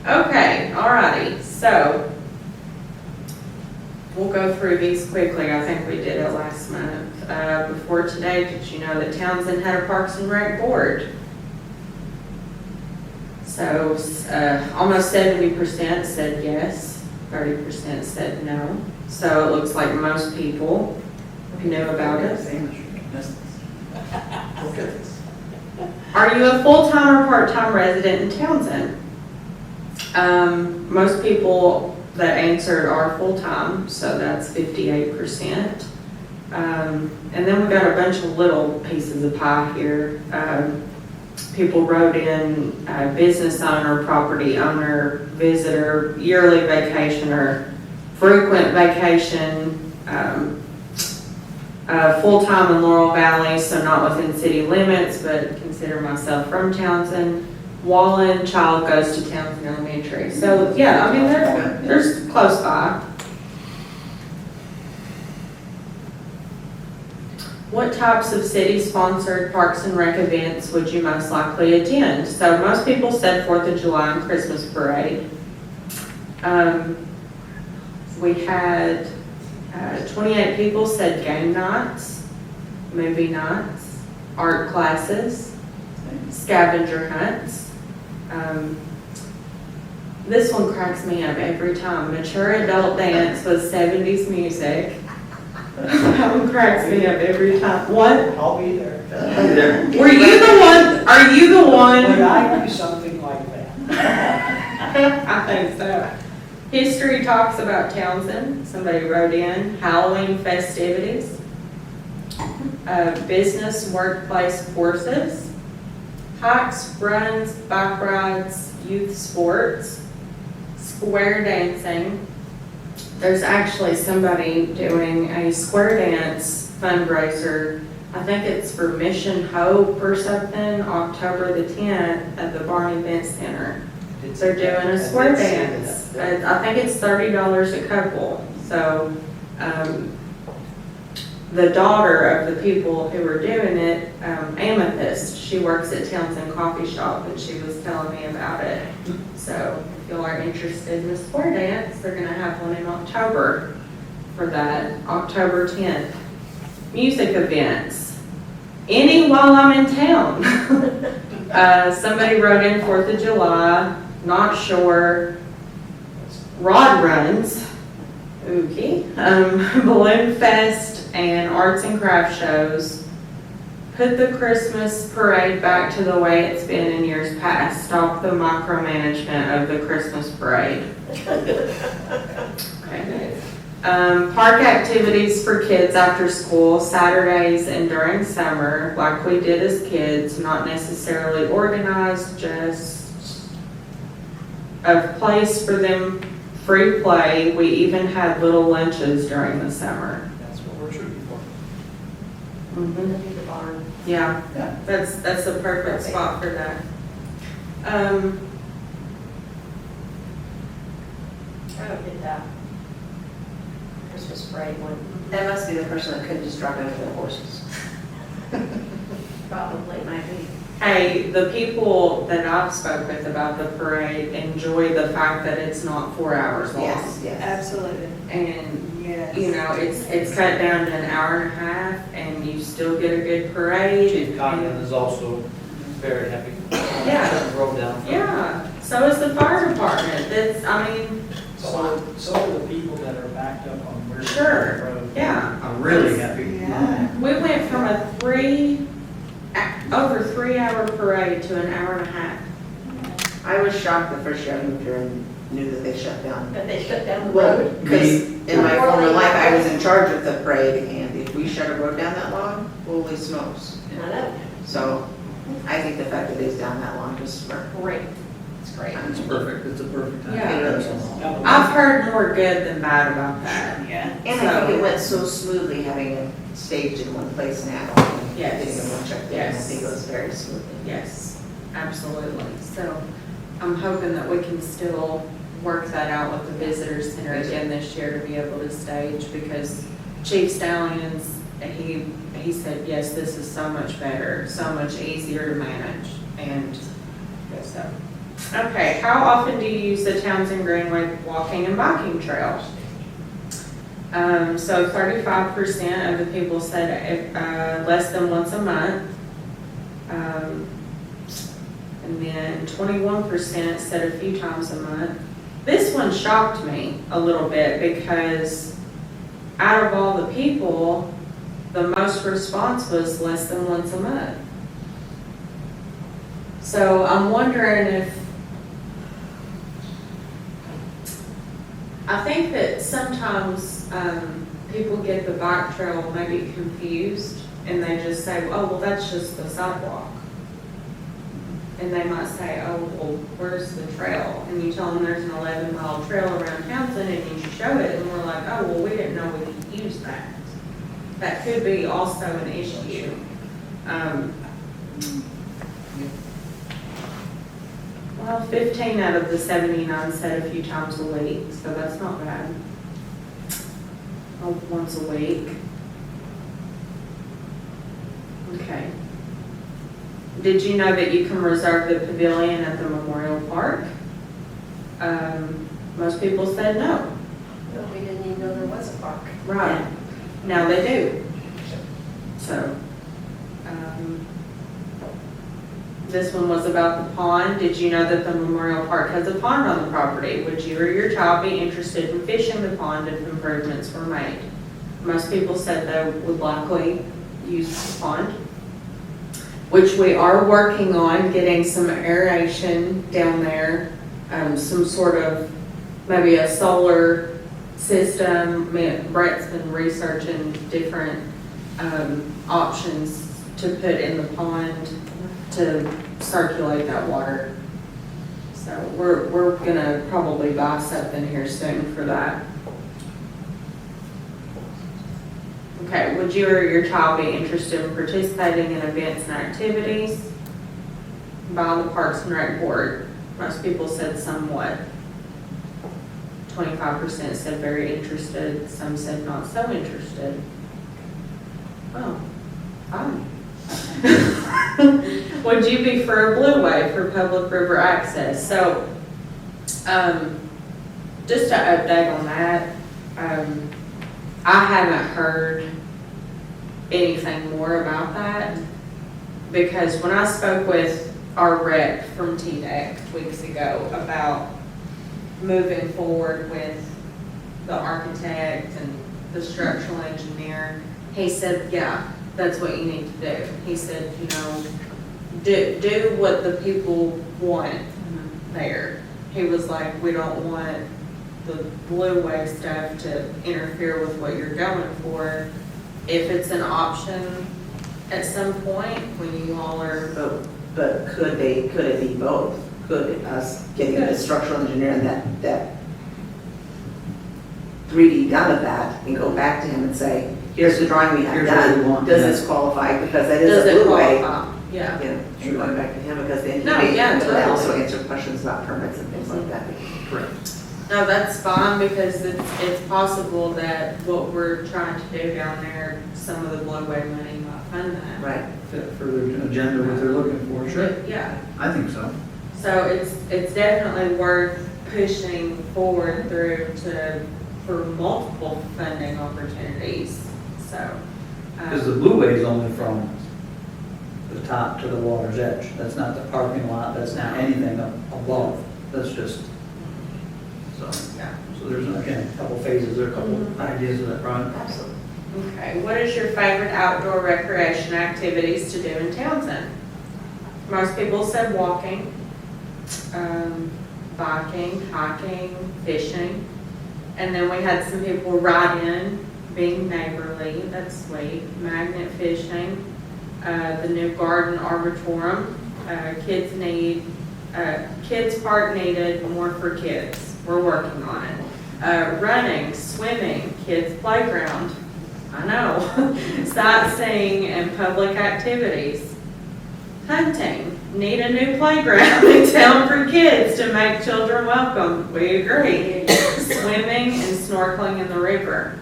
okay, alrighty, so we'll go through these quickly. I think we did it last month. Before today, did you know that Townsend had a Parks and Rec board? So, almost 70% said yes, 30% said no. So it looks like most people knew about it. Look at this. Are you a full-time or part-time resident in Townsend? Most people that answered are full-time, so that's 58%. And then we've got a bunch of little pieces of pie here. People wrote in business owner, property owner, visitor, yearly vacationer, frequent vacation, full-time in Laurel Valley, so not within city limits, but consider myself from Townsend. Wallen, child goes to Townsend Elementary. So, yeah, I mean, there's close by. What types of city-sponsored Parks and Rec events would you most likely attend? So most people said 4th of July and Christmas parade. We had 28 people said game nights, movie nights, art classes, scavenger hunts. This one cracks me up every time. Mature adult dance with 70s music. That one cracks me up every time. What? I'll be there. Were you the one? Are you the Would one? I do something like that? I think so. History talks about Townsend. Somebody wrote in Halloween festivities. Business workplace courses. Hikes, runs, bike rides, youth sports. Square dancing. There's actually somebody doing a square dance fundraiser. I think it's for Mission Hope or something, October the 10th at the Barney Event Center. They're doing a square dance. I think it's $30 a couple. So, the daughter of the people who were doing it, Amethyst, she works at Townsend Coffee Shop, and she was telling me about it. So, if you are interested in the square dance, they're gonna have one in October for that, October 10th. Music events, any while I'm in town. Somebody wrote in 4th of July, not sure. Rod runs, okay. Balloon Fest and arts and craft shows. Put the Christmas parade back to the way it's been in years past. Stop the micromanagement of the Christmas parade. Okay. Park activities for kids after school, Saturdays and during summer, like we did as kids, not necessarily organized, just a place for them, free play. We even had little lunches during the summer. That's what we're shooting for. Mhm. The barn. Yeah, Yeah. that's the perfect spot for that. I don't get that. Christmas parade one, That must be the person that couldn't just drop in for the horses. probably might be. Hey, the people that I've spoke with about the parade enjoy the fact that it's not 4 hours long. Yes, yes. Absolutely. And, Yes. you know, it's cut down to an hour and a half, and you still get a good parade. Chief Condon is also very happy. Yeah. Rolled down. Yeah, so is the fire department. That's, I mean, So are the people that are backed up on Weird Sure. Road. yeah. I'm really happy. Yeah. We went from over 3 hour parade to an hour and a half. I was shocked the first year I moved here and knew that they shut down. But they shut down the Well, road. because in my former life, I was in charge of the parade, and if we shut a road down that long, holy smokes. I know, So I think the fact that it's down that long is smart. great, it's great. It's perfect, it's a perfect time. Yeah. It really is. Now, the I've heard more good than bad about that. Yeah. And I think it went so smoothly having it staged in one place now. and Yes. Getting everyone checked in, I Yes. think it was very smoothly. Yes, absolutely. So I'm hoping that we can still work that out with the visitor center again this year to be able to stage, because Chief Stallions, he said, yes, this is so much better, so much easier to manage. And so, okay, how often do you use the Townsend Greenway walking and biking trail? So 35% of the people said less than once a month. And then 21% said a few times a month. This one shocked me a little bit because out of all the people, the most response was less than once a month. So I'm wondering if, I think that sometimes people get the bike trail maybe confused and they just say, oh, well, that's just the sidewalk. And they might say, oh, well, where's the trail? And you tell them there's an 11-mile trail around Townsend and you show it and we're like, oh, well, we didn't know we could use that. That could be also an issue. Well, 15 out of the 79 said a few times a week, so that's not bad. Oh, once a week. Okay. Did you know that you can reserve the pavilion at the Memorial Park? Most people said no. No, we didn't even know there was a park. Right. Now they do. So, this one was about the pond. Did you know that the Memorial Park has a pond on the property? Would you or your child be interested in fishing the pond if improvements were made? Most people said they would likely use the pond, which we are working on getting some aeration down there, some sort of, maybe a solar system. Brett's been researching different options to put in the pond to circulate that water. So we're gonna probably buy something here soon for that. Okay, would you or your child be interested in participating in events and activities by the Parks and Rec Board? Most people said somewhat. 25% said very interested, some said not so interested. Well, fine. Would you be for a Blue Wave for public river access? So, just to update on that, I haven't heard anything more about that, because when I spoke with our rep from TDEC weeks ago about moving forward with the architect and the structural engineer, he said, yeah, that's what you need to do. He said, you know, do what the people want there. He was like, we don't want the Blue Wave stuff to interfere with what you're going for. If it's an option at some point when you all are, But could it be both? Could us getting a structural engineer and that 3D done of that and go back to him and say, here's the drawing we have Here's what we done. want, Does yeah. this qualify? Because that does is a it Blue Wave. qualify? Yeah. Yeah, and going back to him, because then he No, may yeah, be able to also totally. answer questions about permits and things like that. Correct. No, that's fine, because it's possible that what we're trying to do down there, some of the Blue Wave money might fund that. Right. Fit for the agenda, what they're looking for, sure. Yeah. I think so. So it's definitely worth pushing forward for multiple funding opportunities, so. Because the Blue Wave's only from the top to the water's edge. That's not the parking lot, that's not anything up above. That's just, so, Yeah. so there's, again, a couple phases, there are a couple ideas of that project. Absolutely. Okay, what is your favorite outdoor recreation activities to do in Townsend? Most people said walking, biking, hiking, fishing. And then we had some people write in, being neighborly, that's sweet, magnet fishing, the new garden arboretum, kids park needed, more for kids, we're working on it. Running, swimming, kids playground, I know, sightseeing and public activities. Hunting, need a new playground in town for kids to make children welcome, we agree. Swimming and snorkeling in the river.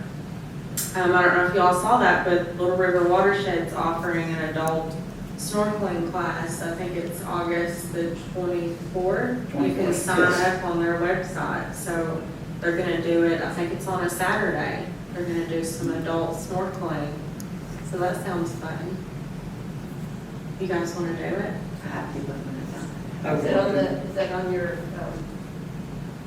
I don't know if y'all saw that, but Little River Watershed's offering an adult snorkeling class. I think it's August the 24th. You can 24th, sign yes. up on their website. So they're gonna do it, I think it's on a Saturday. They're gonna do some adult snorkeling. So that sounds fun. You guys wanna do it? I have to look at that. Is that on your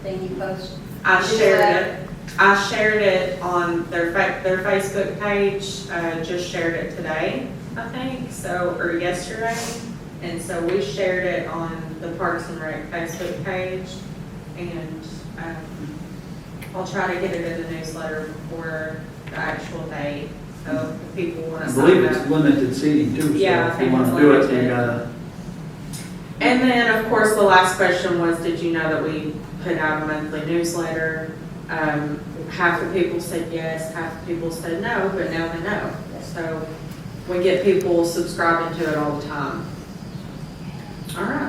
thing you post? I Is shared that- it. I shared it on their Facebook page, just shared it today, I think, so, or yesterday. And so we shared it on the Parks and Rec Facebook page, and I'll try to get it in the newsletter before the actual date, so if people want I to believe sign it's up. limited seating too, so Yeah, I if you think want it's to do it, limited. you gotta, And then, of course, the last question was, did you know that we put out a monthly newsletter? Half the people said yes, half the people said no, but now they know. So we get people subscribing to it all the time. All right.